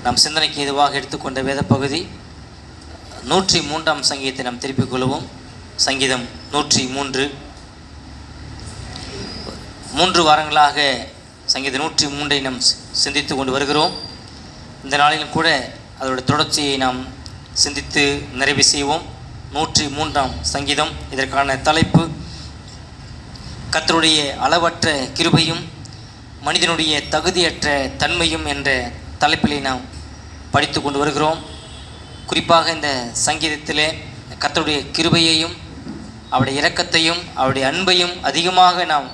நாம் சிந்தனைக்கு எதுவாக எடுத்துக்கொண்ட வேத பகுதி 103ஆம் சங்கீதத்தை நாம் திருப்பிக் கொள்வோம். சங்கீதம் 103. 3 வாரங்களாக சங்கீதம் 103ஐ நாம் சிந்தித்து கொண்டு வருகிறோம். இந்த நாளிலும் கூட அதோட தொடர்ச்சியை நாம் சிந்தித்து நிறைவு செய்வோம். 103ஆம் சங்கீதம். இதற்கான தலைப்பு கர்த்தருடைய அளவற்ற கிருபையும் மனிதனுடைய தகுதியற்ற தன்மையும் என்ற தலைப்பிலே நாம் படித்து கொண்டு வருகிறோம். குறிப்பாக இந்த சங்கீதத்திலே கர்த்தருடைய கிருபையையும் அவருடைய இரக்கத்தையும் அவருடைய அன்பையும் அதிகமாக நாம்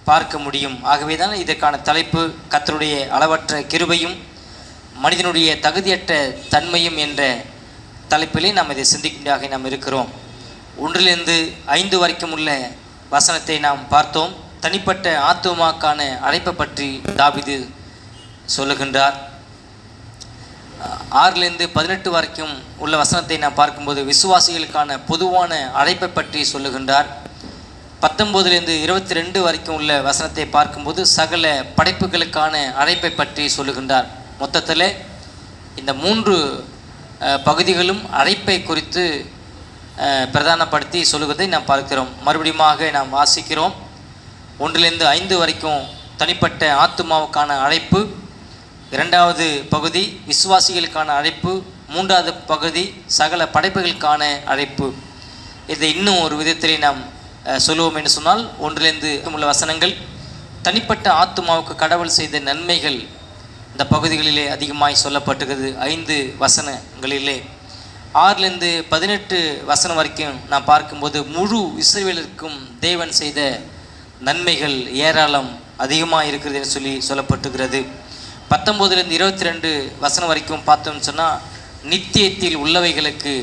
பார்க்க முடியும். ஆகவே தான் இதற்கான தலைப்பு கர்த்தருடைய அளவற்ற கிருபையும் மனிதனுடைய தகுதியற்ற தன்மையும் என்ற தலைப்பிலே நாம் இதை சிந்திக்கும்படியாக நாம் இருக்கிறோம். 1 - 5 வரைக்கும் உள்ள வசனத்தை நாம் பார்த்தோம். தனிப்பட்ட ஆத்துமாக்கான அழைப்பை பற்றி தாவீது சொல்லுகின்றார். 6 - 18 வரைக்கும் உள்ள வசனத்தை நாம் பார்க்கும்போது விசுவாசிகளுக்கான பொதுவான அழைப்பை பற்றி சொல்லுகின்றார். 19 - 22 வரைக்கும் உள்ள வசனத்தை பார்க்கும்போது சகல படைப்புகளுக்கான அழைப்பை பற்றி சொல்லுகின்றார். மொத்தத்தில் இந்த 3 பகுதிகளும் அழைப்பை குறித்து பிரதானப்படுத்தி சொல்லுவதை நாம் பார்க்கிறோம். மறுபடியுமாக நாம் வாசிக்கிறோம். 1 - 5 வரைக்கும் தனிப்பட்ட ஆத்துமாவுக்கான அழைப்பு, 2வது பகுதி விசுவாசிகளுக்கான அழைப்பு, 3வது பகுதி சகல படைப்புகளுக்கான அழைப்பு. இதை இன்னும் ஒரு விதத்திலே நாம் சொல்லுவோம் என்று சொன்னால் 1 - உள்ள வசனங்கள் தனிப்பட்ட ஆத்துமாவுக்கு கடவுள் செய்த நன்மைகள் இந்த பகுதிகளிலே அதிகமாய் சொல்லப்பட்டுகிறது. 5 வசனங்களிலே 6 - 18 வசனம் வரைக்கும் நாம் பார்க்கும்போது முழு இஸ்ரவேலருக்கும் தேவன் செய்த நன்மைகள் ஏராளம் அதிகமாக இருக்கிறது என்று சொல்லப்பட்டுகிறது. 19 - 22 வசனம் வரைக்கும் பார்த்தோம்னு சொன்னால் நித்தியத்தில் உள்ளவைகளுக்கு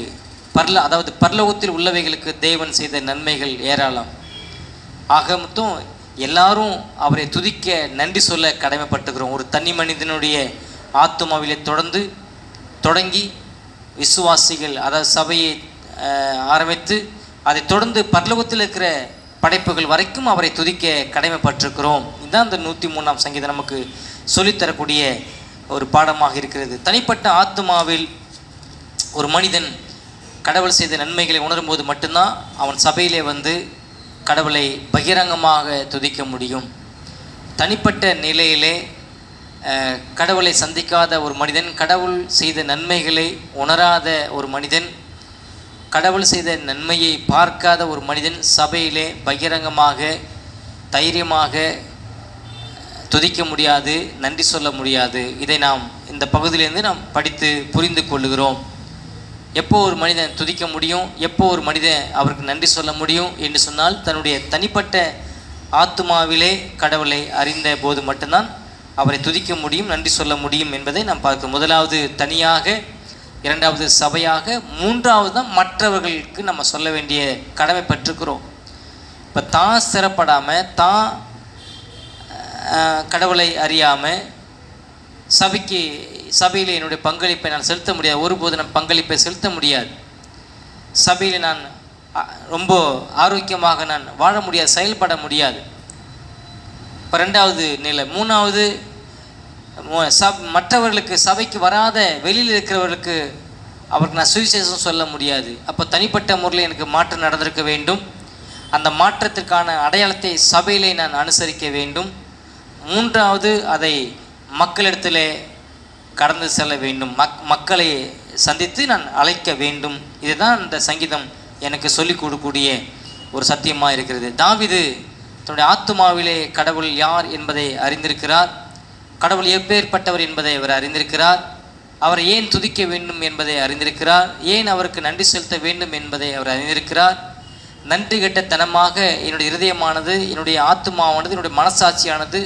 அதாவது பரலோகத்தில் உள்ளவைகளுக்கு தேவன் செய்த நன்மைகள் ஏராளம். ஆக மொத்தம் எல்லாரும் அவரை துதிக்க நன்றி சொல்ல கடமைப்பட்டுக்கிறோம். ஒரு தனி மனிதனுடைய ஆத்துமாவிலே தொடங்கி விசுவாசிகள் அதாவது சபையை ஆரம்பித்து அதை தொடர்ந்து பரலோகத்தில் இருக்கிற படைப்புகள் வரைக்கும் அவரை துதிக்க கடமைப்பட்டிருக்கிறோம். இதுதான் இந்த 103ஆம் சங்கீதம் நமக்கு சொல்லித்தரக்கூடிய ஒரு பாடமாக இருக்கிறது. தனிப்பட்ட ஆத்துமாவில் ஒரு மனிதன் கடவுள் செய்த நன்மைகளை உணரும்போது மட்டும்தான் அவன் சபையிலே வந்து கடவுளை பகிரங்கமாக துதிக்க முடியும். தனிப்பட்ட நிலையிலே கடவுளை சந்திக்காத ஒரு மனிதன், கடவுள் செய்த நன்மைகளை உணராத ஒரு மனிதன், கடவுள் செய்த நன்மையை பார்க்காத ஒரு மனிதன் சபையிலே பகிரங்கமாக தைரியமாக துதிக்க முடியாது, நன்றி சொல்ல முடியாது. இதை நாம் இந்த பகுதியிலேருந்து நாம் படித்து புரிந்து கொள்ளுகிறோம். எப்போ ஒரு மனிதன் துதிக்க முடியும், எப்போ ஒரு மனிதன் அவருக்கு நன்றி சொல்ல முடியும் என்று சொன்னால் தன்னுடைய தனிப்பட்ட ஆத்துமாவிலே கடவுளை அறிந்த போது மட்டும்தான் அவரை துதிக்க முடியும், நன்றி சொல்ல முடியும் என்பதை நாம் பார்க்கிறோம். முதலாவது தனியாக, 2வது சபையாக, 3வது தான் மற்றவர்களுக்கு நம்ம சொல்ல வேண்டிய கடமை பெற்றுக்கிறோம். இப்போ தான் சிறப்படாமல் தான் கடவுளை அறியாமல் சபையில் என்னுடைய பங்களிப்பை நான் செலுத்த முடியாது. ஒருபோது நான் பங்களிப்பை செலுத்த முடியாது. சபையில் நான் ரொம்ப ஆரோக்கியமாக நான் வாழ முடியாது, செயல்பட முடியாது. இப்போ 2வது நிலை. 3வது மற்றவர்களுக்கு சபைக்கு வராத வெளியில் இருக்கிறவர்களுக்கு அவருக்கு நான் சுவிசேஷம் சொல்ல முடியாது. அப்போ தனிப்பட்ட முறையில் எனக்கு மாற்றம் நடந்திருக்க வேண்டும். அந்த மாற்றத்திற்கான அடையாளத்தை சபையிலே நான் அனுசரிக்க வேண்டும். 3வது அதை மக்களிடத்தில் கடந்து செல்ல வேண்டும், மக்களை சந்தித்து நான் அழைக்க வேண்டும். இதுதான் இந்த சங்கீதம் எனக்கு சொல்லிக் கொடுக்கக்கூடிய ஒரு சத்தியமாக இருக்கிறது. தாவீது தன்னுடைய ஆத்துமாவிலே கடவுள் யார் என்பதை அறிந்திருக்கிறார். கடவுள் எப்பேற்பட்டவர் என்பதை அவர் அறிந்திருக்கிறார். அவரை ஏன் துதிக்க வேண்டும் என்பதை அறிந்திருக்கிறார். ஏன் அவருக்கு நன்றி செலுத்த வேண்டும் என்பதை அவர் அறிந்திருக்கிறார். நன்றி கெட்டத்தனமாக என்னுடைய இருதயமானது, என்னுடைய ஆத்துமாவானது, என்னுடைய மனசாட்சியானது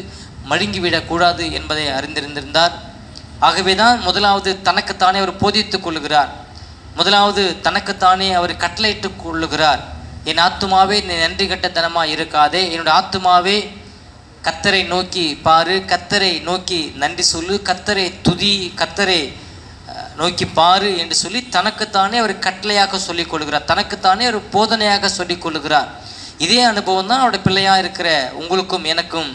மழுங்கிவிடக்கூடாது என்பதை அறிந்திருந்திருந்தார். ஆகவே தான் முதலாவது தனக்குத்தானே அவர் போதித்துக் கொள்ளுகிறார். முதலாவது தனக்குத்தானே அவர் கட்டளையிட்டு கொள்ளுகிறார். என் ஆத்துமாவே நீ நன்றி கெட்டத்தனமாக இருக்காதே, என்னுடைய ஆத்துமாவே கர்த்தரை நோக்கி பாரு, கர்த்தரை நோக்கி நன்றி சொல்லு, கர்த்தரை துதி, கர்த்தரை நோக்கி பாரு என்று சொல்லி தனக்குத்தானே அவர் கட்டளையாக சொல்லிக் கொள்கிறார். தனக்குத்தானே ஒரு போதனையாக சொல்லிக் கொள்ளுகிறார். இதே அனுபவம் தான் அவருடைய பிள்ளையாக இருக்கிற உங்களுக்கும் எனக்கும்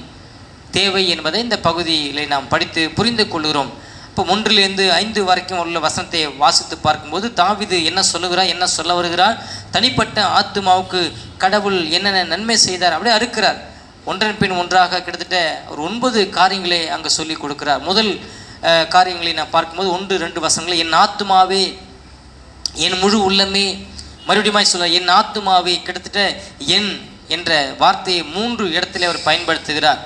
தேவை என்பதை இந்த பகுதியில் நாம் படித்து புரிந்து கொள்கிறோம். இப்போ 1-5 வரைக்கும் உள்ள வசனத்தை வாசித்து பார்க்கும்போது தாவீது என்ன சொல்லுகிறார், என்ன சொல்ல வருகிறார்? தனிப்பட்ட ஆத்துமாவுக்கு கடவுள் என்னென்ன நன்மை செய்தார் அப்படியே அறுக்கிறார். ஒன்றன் பின் ஒன்றாக கிட்டத்தட்ட ஒரு 9 காரியங்களை அங்கே சொல்லி கொடுக்கிறார். முதல் காரியங்களை நான் பார்க்கும்போது 1-2 வசனங்களை, என் ஆத்துமாவே என் முழு உள்ளமே, மறுபடியும் சொல்ல என் ஆத்துமாவே, கிட்டத்தட்ட என் என்ற வார்த்தையை 3 இடத்துல அவர் பயன்படுத்துகிறார்.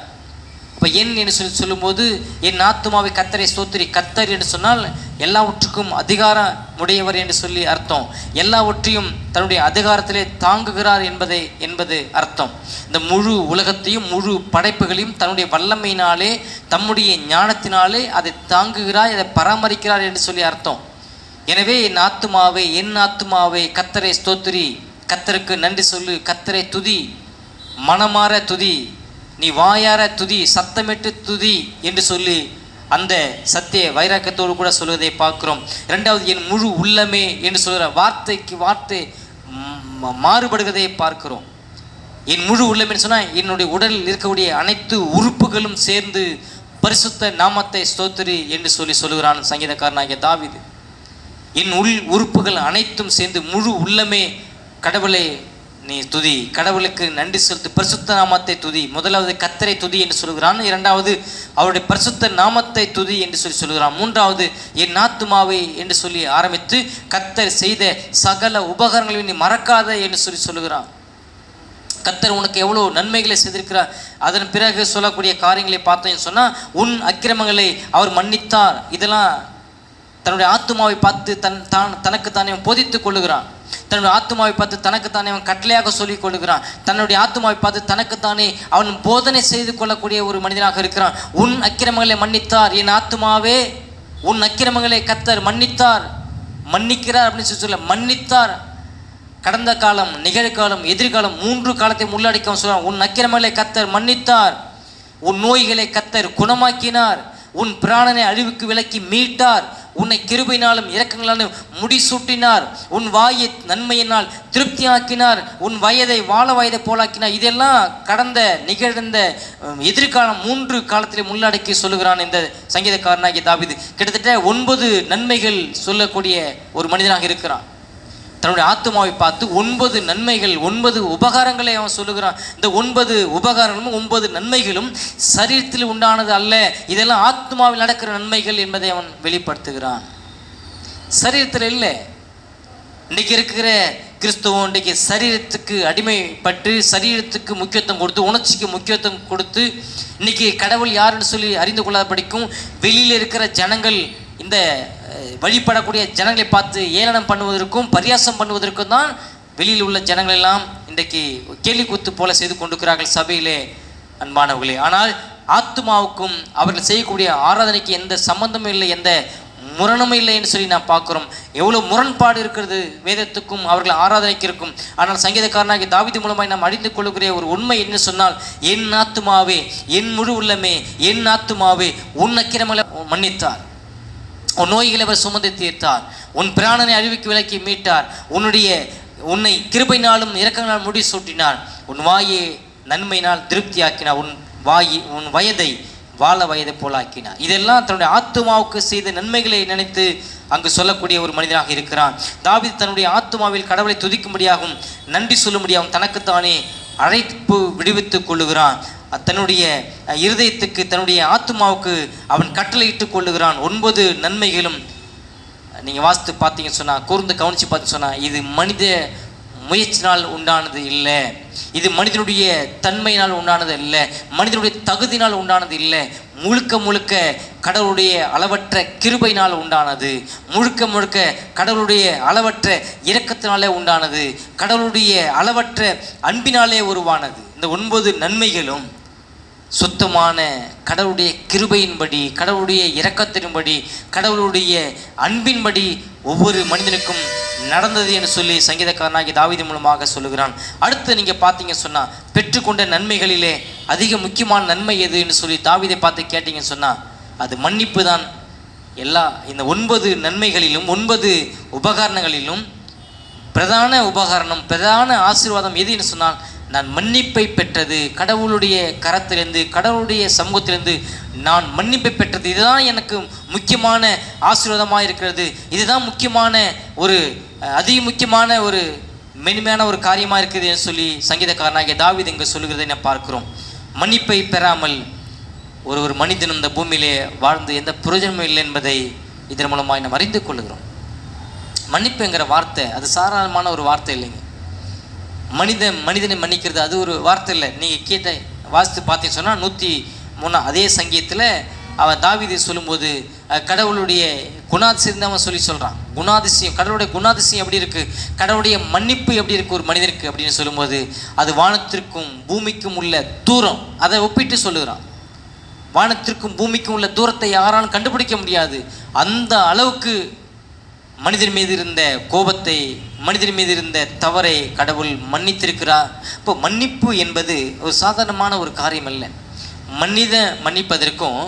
இப்போ என் என்று சொல்லும்போது என் ஆத்துமாவை கர்த்தரை ஸ்தோத்திரி. கர்த்தர் என்று சொன்னால் எல்லாவற்றுக்கும் அதிகாரம் உடையவர் என்று சொல்லி அர்த்தம். எல்லாவற்றையும் தன்னுடைய அதிகாரத்திலே தாங்குகிறார் என்பது அர்த்தம். இந்த முழு உலகத்தையும் முழு படைப்புகளையும் தன்னுடைய வல்லமையினாலே தம்முடைய ஞானத்தினாலே அதை தாங்குகிறார், அதை பராமரிக்கிறார் என்று சொல்லி அர்த்தம். எனவே என் ஆத்துமாவை கர்த்தரை ஸ்தோத்திரி, கர்த்தருக்கு நன்றி சொல்லு, கர்த்தரை துதி, மனமாற துதி, நீ வாயார துதி, சத்தமிட்டு துதி என்று சொல்லி அந்த சத்திய வைராக்கியத்தோடு கூட சொல்வதை பார்க்கிறோம். 2வது என் முழு உள்ளமே என்று சொல்கிற வார்த்தைக்கு வார்த்தை மாறுபடுவதை பார்க்கிறோம். என் முழு உள்ளமே சொன்னால் என்னுடைய உடலில் இருக்கக்கூடிய அனைத்து உறுப்புகளும் சேர்ந்து பரிசுத்த நாமத்தை ஸ்தோத்திரி என்று சொல்லி சொல்லுகிறான் சங்கீதக்காரனாகிய தாவீது. என் உறுப்புகள் அனைத்தும் சேர்ந்து முழு உள்ளமே கடவுளை நீ துதி, கடவுளுக்கு நன்றி செலுத்து, பரிசுத்த நாமத்தை துதி. முதலாவது கர்த்தரை துதி என்று சொல்கிறான். 2வது அவருடைய பரிசுத்த நாமத்தை துதி என்று சொல்கிறான். 3வது என் ஆத்துமாவை என்று சொல்லி ஆரம்பித்து கர்த்தர் செய்த சகல உபகாரங்களை நீ மறக்காத என்று சொல்லுகிறான். கர்த்தர் உனக்கு எவ்வளோ நன்மைகளை செய்திருக்கிறார். அதன் பிறகு சொல்லக்கூடிய காரியங்களை பார்த்தேன்னு சொன்னால், உன் அக்கிரமங்களை அவர் மன்னித்தார். இதெல்லாம் தன்னுடைய ஆத்துமாவை பார்த்து தனக்குத்தானே போதித்து கொள்ளுகிறான். தன்னுடைய ஆத்துமாவை பார்த்து தனக்குத்தானே அவன் கட்டளையாக சொல்லிக் கொள்ளுகிறான். தன்னுடைய ஆத்துமாவை பார்த்து தனக்குத்தானே அவன் போதனை செய்து கொள்ளக்கூடிய ஒரு மனிதனாக இருக்கிறான். உன் அக்கிரமங்களை மன்னித்தார். என் ஆத்துமாவே உன் அக்கிரமங்களை கர்த்தர் மன்னிக்கிறார் அப்படின்னு சொல்ல, மன்னித்தார். கடந்த காலம், நிகழ்காலம், எதிர்காலம் 3 காலத்தை உள்ளடக்க சொல்றான். உன் அக்கிரமங்களை கர்த்தர் மன்னித்தார், உன் நோய்களை கர்த்தர் குணமாக்கினார், உன் பிராணனை அழிவுக்கு விலக்கி மீட்டார், உன்னை கிருபையினாலும் இரக்கங்களாலும் முடிசூட்டினார், உன் வாயை நன்மையினால் திருப்தியாக்கினார், உன் வயதை வாழ வயதை போலாக்கினார். இதெல்லாம் கடந்த நிகழ்ந்த எதிர்காலம் 3 காலத்திலே உள்ளடக்கி சொல்லுகிறான் இந்த சங்கீதக்காரனாகிய தாவீது. கிட்டத்தட்ட 9 நன்மைகள் சொல்லக்கூடிய ஒரு மனிதனாக இருக்கிறான். தன்னுடைய ஆத்துமாவை பார்த்து 9 நன்மைகள், 9 உபகாரங்களை அவன் சொல்லுகிறான். இந்த 9 உபகாரங்களும் 9 நன்மைகளும் சரீரத்தில் உண்டானது அல்ல, இதெல்லாம் ஆத்மாவில் நடக்கிற நன்மைகள் என்பதை அவன் வெளிப்படுத்துகிறான். சரீரத்தில் இல்லை. இன்றைக்கி இருக்கிற கிறிஸ்தவம் இன்றைக்கு சரீரத்துக்கு அடிமைப்பட்டு சரீரத்துக்கு முக்கியத்துவம் கொடுத்து உணர்ச்சிக்கு முக்கியத்துவம் கொடுத்து இன்றைக்கி கடவுள் யாருன்னு சொல்லி அறிந்து கொள்ளாத படிக்கும் வெளியில் இருக்கிற ஜனங்கள் இந்த வழிபடக்கூடிய ஜனங்களை பார்த்து ஏளனம் பண்ணுவதற்கும் பரியாசம் பண்ணுவதற்கும் தான் வெளியில் உள்ள ஜனங்கள் எல்லாம் இன்றைக்கு கேலி கூத்து போல செய்து கொண்டிருக்கிறார்கள் சபையிலே அன்பானவர்களே. ஆனால் ஆத்துமாவுக்கும் அவர்கள் செய்யக்கூடிய ஆராதனைக்கு எந்த சம்பந்தமும் இல்லை, எந்த முரணுமே இல்லை என்று சொல்லி நாம் பார்க்குறோம். எவ்வளோ முரண்பாடு இருக்கிறது வேதத்துக்கும் அவர்கள் ஆராதனைக்கு இருக்கும். ஆனால் சங்கீதக்காரனாகிய தாவீது மூலமாக நாம் அறிந்து கொள்ளுகிற ஒரு உண்மை என்ன சொன்னால், என் ஆத்துமாவே என் முழு உள்ளமே என் ஆத்துமாவே உன் அக்கிரமங்களை மன்னித்தார், உன் நோய்களை அவர் சுமந்து தீர்த்தார், உன் பிராணனை அழிவுக்கு விலக்கி மீட்டார், உன்னை கிருபையினாலும் இரக்கங்களால் முடி சூட்டினார், உன் வாயை நன்மையினால் திருப்தியாக்கினார், உன் வயதை வாழ வயதை போலாக்கினார். இதெல்லாம் தன்னுடைய ஆத்துமாவுக்கு செய்த நன்மைகளை நினைத்து அங்கு சொல்லக்கூடிய ஒரு மனிதனாக இருக்கிறான். தாவீது தன்னுடைய ஆத்துமாவில் கடவுளை துதிக்கும்படியாகவும் நன்றி சொல்லும்படியாகவும் தனக்குத்தானே அழைப்பு விடுவித்துக் கொள்ளுகிறான். தன்னுடைய இருதயத்துக்கு தன்னுடைய ஆத்துமாவுக்கு அவன் கட்டளையிட்டு கொள்ளுகிறான். 9 நன்மைகளும் நீங்கள் வாசித்து பார்த்தீங்கன்னு சொன்னால், கூர்ந்து கவனித்து பார்த்து சொன்னால், இது மனித முயற்சினால் உண்டானது இல்லை, இது மனிதனுடைய தன்மையினால் உண்டானது இல்லை, மனிதனுடைய தகுதியினால் உண்டானது இல்லை, முழுக்க கடவுளுடைய அளவற்ற கிருபையினால் உண்டானது, முழுக்க கடவுளுடைய அளவற்ற இரக்கத்தினாலே உண்டானது, கடவுளுடைய அளவற்ற அன்பினாலே உருவானது. இந்த 9 நன்மைகளும் சுத்தமான கடவுளுடைய கிருபையின்படி, கடவுளுடைய இரக்கத்தின்படி, கடவுளுடைய அன்பின்படி ஒவ்வொரு மனிதனுக்கும் நடந்தது என்று சொல்லி சங்கீதக்காரனாகிய தாவீது மூலமாக சொல்லுகிறான். அடுத்து நீங்கள் பார்த்தீங்க சொன்னால், பெற்றுக்கொண்ட நன்மைகளிலே அதிக முக்கியமான நன்மை எதுன்னு சொல்லி தாவீதை பார்த்து கேட்டீங்கன்னு சொன்னால், அது மன்னிப்பு தான். இந்த 9 நன்மைகளிலும் 9 உபகாரணங்களிலும் பிரதான உபகாரணம், பிரதான ஆசீர்வாதம் எதுன்னு சொன்னால் நான் மன்னிப்பை பெற்றது, கடவுளுடைய கரத்திலிருந்து, கடவுளுடைய சமூகத்திலிருந்து நான் மன்னிப்பை பெற்றது, இதுதான் எனக்கு முக்கியமான ஆசீர்வாதமாக இருக்கிறது, இதுதான் முக்கியமான ஒரு அதி முக்கியமான ஒரு மென்மையான ஒரு காரியமாக இருக்குது என்று சொல்லி சங்கீதக்காரனாகிய தாவீது இங்கே சொல்லுகிறதை நான் பார்க்கிறோம். மன்னிப்பை பெறாமல் ஒரு மனிதனும் இந்த பூமியிலே வாழ்ந்து எந்த பிரயோஜனமும் இல்லை என்பதை இதன் மூலமாக நாம் அறிந்து கொள்ளுகிறோம். மன்னிப்புங்கிற வார்த்தை அது சாதாரணமான ஒரு வார்த்தை இல்லைங்க. மனிதனை மன்னிக்கிறது அது ஒரு வார்த்தை இல்லை. நீங்கள் கேட்ட வாசித்து பார்த்தீங்கன்னு சொன்னால் 103 அதே சங்கீதத்தில் அவன் தாவீது சொல்லும்போது கடவுளுடைய குணாதிசயம் அவன் சொல்கிறான். குணாதிசயம், கடவுளுடைய குணாதிசயம் எப்படி இருக்குது, கடவுளுடைய மன்னிப்பு எப்படி இருக்குது ஒரு மனிதனுக்கு அப்படின்னு சொல்லும்போது அது வானத்திற்கும் பூமிக்கும் உள்ள தூரம், அதை ஒப்பிட்டு சொல்லுகிறான். வானத்திற்கும் பூமிக்கும் உள்ள தூரத்தை யாராலும் கண்டுபிடிக்க முடியாது. அந்த அளவுக்கு மனிதன் மீது இருந்த கோபத்தை, மனிதன் மீது இருந்த தவறை கடவுள் மன்னித்திருக்கிறார். இப்போ மன்னிப்பு என்பது ஒரு சாதாரணமான ஒரு காரியம் அல்ல. மன்னிப்பதற்கும்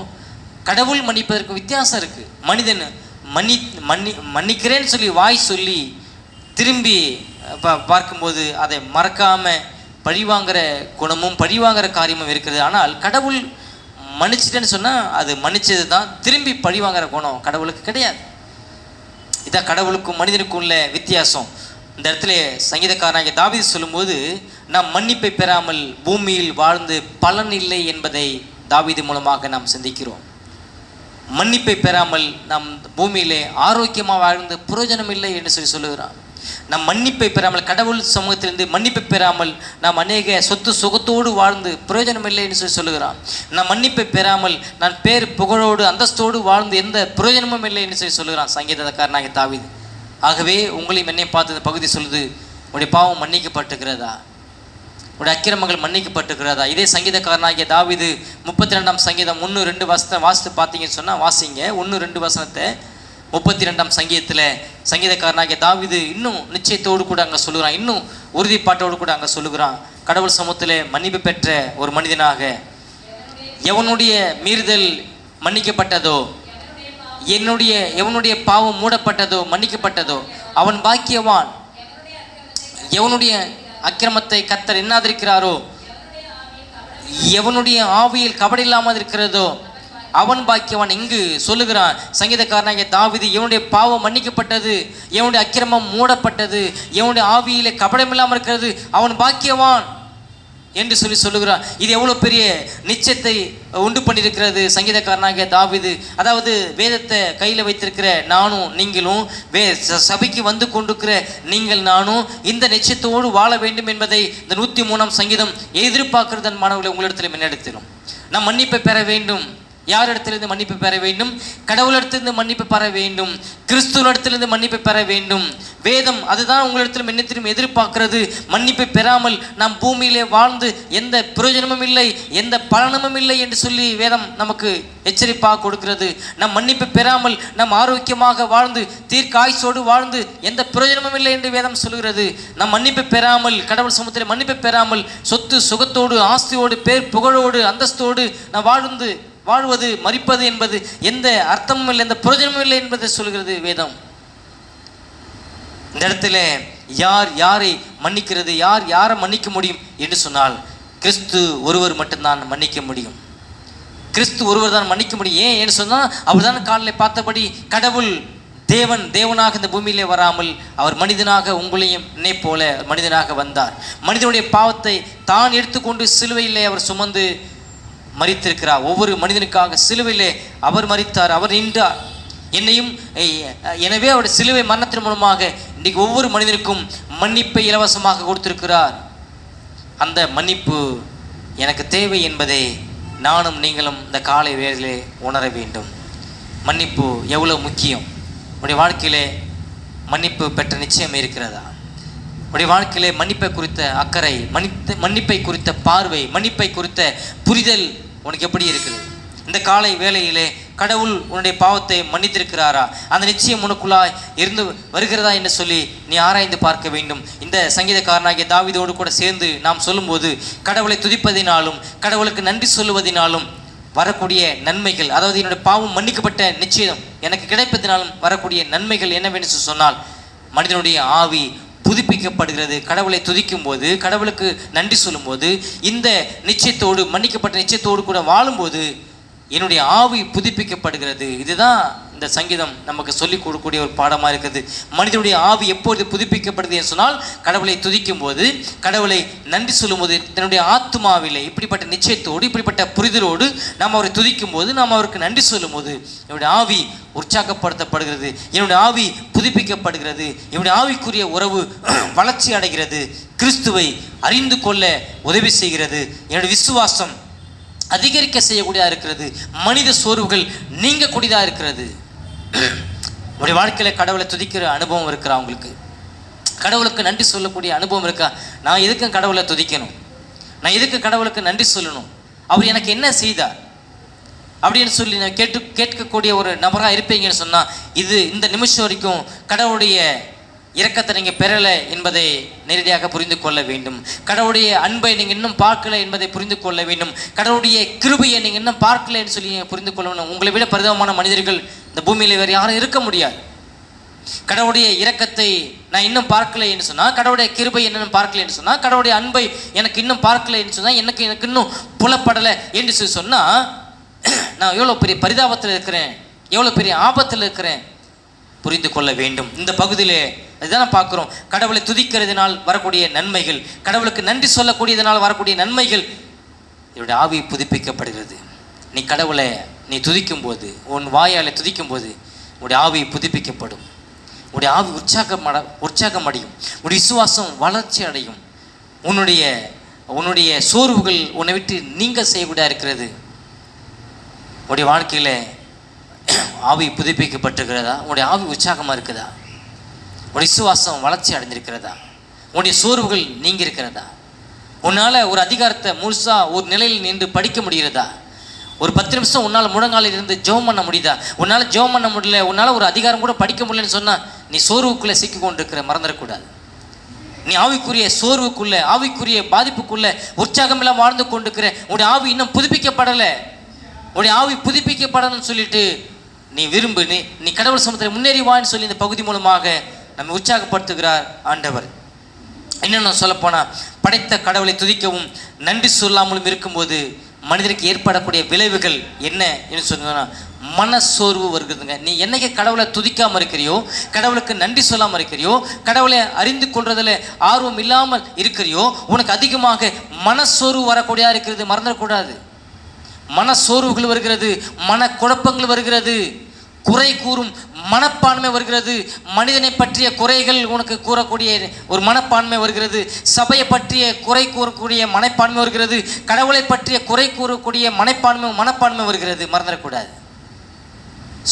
கடவுள் மன்னிப்பதற்கும் வித்தியாசம் இருக்குது. மனிதன் மன்னிக்கிறேன்னு சொல்லி வாய் சொல்லி திரும்பி பார்க்கும்போது அதை மறக்காமல் பழிவாங்கிற குணமும் பழிவாங்கிற காரியமும் இருக்கிறது. ஆனால் கடவுள் மன்னிச்சிட்டேன்னு சொன்னால் அது மன்னிச்சது தான், திரும்பி பழிவாங்கிற குணம் கடவுளுக்கு கிடையாது. இதான் கடவுளுக்கும் மனிதனுக்கும் உள்ள வித்தியாசம். இந்த இடத்துல சங்கீதக்காரனாகிய தாவீது சொல்லும்போது நாம் மன்னிப்பை பெறாமல் பூமியில் வாழ்ந்து பலன் இல்லை என்பதை தாவீது மூலமாக நாம் சிந்திக்கிறோம். மன்னிப்பை பெறாமல் நாம் பூமியிலே ஆரோக்கியமாக வாழ்ந்து பிரயோஜனம் இல்லை என்று சொல்லுகிறான். நம் மன்னிப்பை பெறாமல், கடவுள் சமூகத்திலிருந்து மன்னிப்பை பெறாமல் நாம் அநேக சொத்து சுகத்தோடு வாழ்ந்து பிரயோஜனம் இல்லை என்று சொல்லுகிறான். நான் மன்னிப்பை பெறாமல் நான் பேர் புகழோடு அந்தஸ்தோடு வாழ்ந்து எந்த பிரயோஜனமும் இல்லை என்று சொல்லுகிறான் சங்கீதக்காரனாகிய தாவீது. ஆகவே உங்களையும் என்னையும் பார்த்து இந்த பகுதி சொல்லுது, உடைய பாவம் மன்னிக்கப்பட்டிருக்கிறதா, உடைய அக்கிரமங்கள் மன்னிக்கப்பட்டிருக்கிறதா. இதே சங்கீதக்காரனாகிய தாவீது 32ஆம் சங்கீதம் 1-2 வசனத்தை வாசித்து பார்த்தீங்கன்னு சொன்னால் வாசிங்க. 1-2 வசனத்தை 32ஆம் சங்கீதத்தில் சங்கீதக்காரனாகிய தாவீது இன்னும் நிச்சயத்தோடு கூட அங்கே சொல்லுகிறான், இன்னும் உறுதிப்பாட்டோடு கூட அங்கே சொல்லுகிறான். கடவுள் சமூகத்தில் மன்னிப்பு பெற்ற ஒரு மனிதனாக எவனுடைய மீறுதல் மன்னிக்கப்பட்டதோ, எவனுடைய பாவம் மூடப்பட்டதோ மன்னிக்கப்பட்டதோ அவன் பாக்கியவான். எவனுடைய அக்கிரமத்தை கர்த்தர் எண்ணாதிருக்கிறாரோ, எவனுடைய ஆவியில் கபடி இல்லாமல் இருக்கிறதோ அவன் பாக்கியவான். இங்கு சொல்லுகிறான் சங்கீதக்காரனாகிய தாவீது, எவனுடைய பாவம் மன்னிக்கப்பட்டது, எவனுடைய அக்கிரமம் மூடப்பட்டது, எவனுடைய ஆவியிலே கபடம் இல்லாமல் இருக்கிறது அவன் பாக்கியவான் என்று சொல்லுகிறான். இது எவ்வளோ பெரிய நிச்சயத்தை உண்டு பண்ணியிருக்கிறது சங்கீதக்காரனாகிய தாவீது. அதாவது வேதத்தை கையில் வைத்திருக்கிற நானும் நீங்களும், சபைக்கு வந்து கொண்டிருக்கிற நீங்கள் நானும் இந்த நிச்சயத்தோடு வாழ வேண்டும் என்பதை இந்த 103ஆம் சங்கீதம் எதிர்பார்க்கிறதன் மாணவர்களை உங்களிடத்தில் முன்னெடுத்திடும். நாம் மன்னிப்பை பெற வேண்டும். யார் இடத்திலிருந்து மன்னிப்பு பெற வேண்டும்? கடவுளிடத்திலிருந்து மன்னிப்பு பெற வேண்டும், கிறிஸ்துவனிடத்திலிருந்து மன்னிப்பு பெற வேண்டும். வேதம் அதுதான் உங்களிடத்தில் என்னத்திலும் எதிர்பார்க்கிறது. மன்னிப்பை பெறாமல் நாம் பூமியிலே வாழ்ந்து எந்த பிரயோஜனமும் இல்லை, எந்த பலனமும் இல்லை என்று சொல்லி வேதம் நமக்கு எச்சரிப்பாக கொடுக்கிறது. நாம் மன்னிப்பு பெறாமல் நாம் ஆரோக்கியமாக வாழ்ந்து தீர்க்காய்ச்சோடு வாழ்ந்து எந்த பிரயோஜனமும் இல்லை என்று வேதம் சொல்கிறது. நாம் மன்னிப்பு பெறாமல், கடவுள் சமூகத்தில் மன்னிப்பு பெறாமல் சொத்து சுகத்தோடு ஆஸ்தியோடு பேர் புகழோடு அந்தஸ்தோடு நாம் வாழ்வது மரிப்பது என்பது எந்த அர்த்தமும் இல்லை, எந்த பிரயோஜனமும் இல்லை என்பதை சொல்கிறது வேதம். இந்த இடத்துல யார் யாரை மன்னிக்கிறது, யாரை மன்னிக்க முடியும் என்று சொன்னால் கிறிஸ்து ஒருவர் மட்டும்தான் மன்னிக்க முடியும். கிறிஸ்து ஒருவர் தான் மன்னிக்க முடியும். ஏன்னு சொன்னால் அவர் தான் காலையில் பார்த்தபடி கடவுள் தேவனாக இந்த பூமியிலே வராமல் அவர் மனிதனாக உங்களையும் என்னை போல மனிதனாக வந்தார். மனிதனுடைய பாவத்தை தான் எடுத்துக்கொண்டு சிலுவையிலே அவர் சுமந்து மரித்திருக்கிறார். ஒவ்வொரு மனிதனுக்காக சிலுவையிலே அவர் மரித்தார், அவர் நின்றார். என்னையும் எனவே அவருடைய சிலுவை மரணத்தின் மூலமாக இன்றைக்கு ஒவ்வொரு மனிதனுக்கும் மன்னிப்பை இலவசமாக கொடுத்திருக்கிறார். அந்த மன்னிப்பு எனக்கு தேவை என்பதை நானும் நீங்களும் இந்த காலை வேளையிலே உணர வேண்டும். மன்னிப்பு எவ்வளோ முக்கியம். உடைய வாழ்க்கையிலே மன்னிப்பு பெற்ற நிச்சயம் இருக்கிறதா? உடைய வாழ்க்கையிலே மன்னிப்பை குறித்த அக்கறை, மன்னிப்பை குறித்த பார்வை, மன்னிப்பை குறித்த புரிதல் உனக்கு எப்படி இருக்குது? இந்த காலை வேளையிலே கடவுள் உன்னுடைய பாவத்தை மன்னித்திருக்கிறாரா? அந்த நிச்சயம் உனக்குள்ளாய் இருந்து வருகிறதா என்று சொல்லி நீ ஆராய்ந்து பார்க்க வேண்டும். இந்த சங்கீதக்காரனாகிய தாவீதோடு கூட சேர்ந்து நாம் சொல்லும்போது கடவுளை துதிப்பதினாலும் கடவுளுக்கு நன்றி சொல்லுவதினாலும் வரக்கூடிய நன்மைகள், அதாவது என்னுடைய பாவம் மன்னிக்கப்பட்ட நிச்சயம் எனக்கு கிடைப்பதினாலும் வரக்கூடிய நன்மைகள் என்னவென்று சொன்னால் மனிதனுடைய ஆவி புதுப்பிக்கப்படுகிறது. கடவுளை துதிக்கும் போது, கடவுளுக்கு நன்றி சொல்லும்போது, இந்த நிச்சயத்தோடு, மன்னிக்கப்பட்ட நிச்சயத்தோடு கூட வாழும்போது என்னுடைய ஆவி புதுப்பிக்கப்படுகிறது. இதுதான் இந்த சங்கீதம் நமக்கு சொல்லிக் கொடுக்கக்கூடிய ஒரு பாடமாக இருக்குது. மனிதனுடைய ஆவி எப்பொழுது புதுப்பிக்கப்படுது என்று சொன்னால், கடவுளை துதிக்கும் போது, கடவுளை நன்றி சொல்லும்போது, தன்னுடைய ஆத்மாவிலே இப்படிப்பட்ட நிச்சயத்தோடு, இப்படிப்பட்ட புரிதலோடு நாம் அவரை துதிக்கும் போது, நாம் அவருக்கு நன்றி சொல்லும் போது என்னுடைய ஆவி உற்சாகப்படுத்தப்படுகிறது, என்னுடைய ஆவி புதுப்பிக்கப்படுகிறது, என்னுடைய ஆவிக்குரிய உறவு வளர்ச்சி அடைகிறது, கிறிஸ்துவை அறிந்து கொள்ள உதவி செய்கிறது, என்னுடைய விசுவாசம் அதிகரிக்க செய்யக்கூடியதாக இருக்கிறது, மனித சோர்வுகள் நீங்கக்கூடியதாக இருக்கிறது. உங்களுடைய வாழ்க்கையில் கடவுளை துதிக்கிற அனுபவம் இருக்கிறா? உங்களுக்கு கடவுளுக்கு நன்றி சொல்லக்கூடிய அனுபவம் இருக்கா? நான் எதுக்கு கடவுளை துதிக்கணும், நான் எதுக்கு கடவுளுக்கு நன்றி சொல்லணும், அவர் எனக்கு என்ன செய்தார் அப்படின்னு சொல்லி நான் கேட்கக்கூடிய ஒரு நபராக இருப்பீங்கன்னு சொன்னால், இந்த நிமிஷம் வரைக்கும் கடவுளுடைய இரக்கத்தை நீங்கள் பெறலை என்பதை நேரடியாக புரிந்து கொள்ள வேண்டும். கடவுளுடைய அன்பை நீங்கள் இன்னும் பார்க்கலை என்பதை புரிந்து கொள்ள வேண்டும். கடவுளுடைய கிருபையை நீங்கள் இன்னும் பார்க்கலைன்னு சொல்லி புரிந்து கொள்ள வேண்டும். உங்களை விட பரிதாபமான மனிதர்கள் இந்த பூமியில் வேறு யாரும் இருக்க முடியாது. கடவுளுடைய இரக்கத்தை நான் இன்னும் பார்க்கலைன்னு சொன்னால், கடவுளுடைய கிருபை இன்னும் பார்க்கலைன்னு சொன்னால், கடவுளுடைய அன்பை எனக்கு இன்னும் பார்க்கலைன்னு சொன்னால், எனக்கு இன்னும் புலப்படலை என்று சொல்லி சொன்னால், நான் எவ்வளோ பெரிய பரிதாபத்தில் இருக்கிறேன், எவ்வளோ பெரிய ஆபத்தில் இருக்கிறேன் புரிந்து கொள்ள வேண்டும். இந்த பகுதியிலே அதுதான் பார்க்குறோம். கடவுளை துதிக்கிறதுனால் வரக்கூடிய நன்மைகள், கடவுளுக்கு நன்றி சொல்லக்கூடியதனால் வரக்கூடிய நன்மைகள், என்னுடைய ஆவி புதுப்பிக்கப்படுகிறது. நீ கடவுளை துதிக்கும் போது, உன் வாயால் துதிக்கும் போது உன்னுடைய ஆவி புதுப்பிக்கப்படும், உன்னுடைய ஆவி உற்சாகம் அடையும், உன்னுடைய விசுவாசம் வளர்ச்சி அடையும், உன்னுடைய சோர்வுகள் உன்னை விட்டு நீங்க செய்யக்கூடியதாக இருக்கிறது. உன்னுடைய வாழ்க்கையில் ஆவி புதுப்பிக்கப்பட்டிருக்கிறதா? உன்னுடைய ஆவி உற்சாகமாக இருக்குதா? உன்னுடைய விசுவாசம் வளர்ச்சி அடைஞ்சிருக்கிறதா? உன்னுடைய சோர்வுகள் நீங்கி இருக்கிறதா? உன்னால் ஒரு அதிகாரத்தை முழுசாக ஒரு நிலையில் நின்று படிக்க முடிகிறதா? ஒரு 10 நிமிஷம் உன்னால் முழங்காலில் இருந்து ஜெபம் பண்ண முடியுதா? உன்னால் ஜெபம் பண்ண முடியல, உன்னால் ஒரு அதிகாரம் கூட படிக்க முடியலன்னு சொன்னால், நீ சோர்வுக்குள்ளே சிக்கி கொண்டிருக்கிற, மறந்துடக்கூடாது. நீ ஆவிக்குரிய சோர்வுக்குள்ளே, ஆவிக்குரிய பாதிப்புக்குள்ளே உற்சாகமெல்லாம் வாழ்ந்து கொண்டிருக்கிற, உன்னுடைய ஆவி இன்னும் புதுப்பிக்கப்படலை. உன்னுடைய ஆவி புதுப்பிக்கப்படணும்னு சொல்லிட்டு நீ விரும்பு, நீ கடவுள் சமூகத்தில் முன்னேறி வான்னு சொல்லி இந்த பகுதி மூலமாக நம்ம உற்சாகப்படுத்துகிறார் ஆண்டவர். இன்னும் சொல்லப்போனால், படைத்த கடவுளை துதிக்கவும் நன்றி சொல்லாமலும் இருக்கும்போது மனிதனுக்கு ஏற்படக்கூடிய விளைவுகள் என்ன என்று சொன்னா, மனசோர்வு வருகிறதுங்க. நீ என்னைக்கு கடவுளை துதிக்காமல் இருக்கிறியோ, கடவுளுக்கு நன்றி சொல்லாமல் இருக்கிறியோ, கடவுளை அறிந்து கொள்றதில் ஆர்வம் இல்லாமல் இருக்கிறியோ, உனக்கு அதிகமாக மனசோர்வு வரக்கூடியதாக இருக்கிறது. மறந்துடக்கூடாது. மனசோர்வுகள் வருகிறது, மனக்குழப்பங்கள் வருகிறது, குறை கூறும் மனப்பான்மை வருகிறது, மனிதனை பற்றிய குறைகள் உனக்கு கூறக்கூடிய ஒரு மனப்பான்மை வருகிறது, சபையை பற்றிய குறை கூறக்கூடிய மனப்பான்மை வருகிறது, கடவுளை பற்றிய குறை கூறக்கூடிய மனப்பான்மை வருகிறது. மறந்துடக்கூடாது.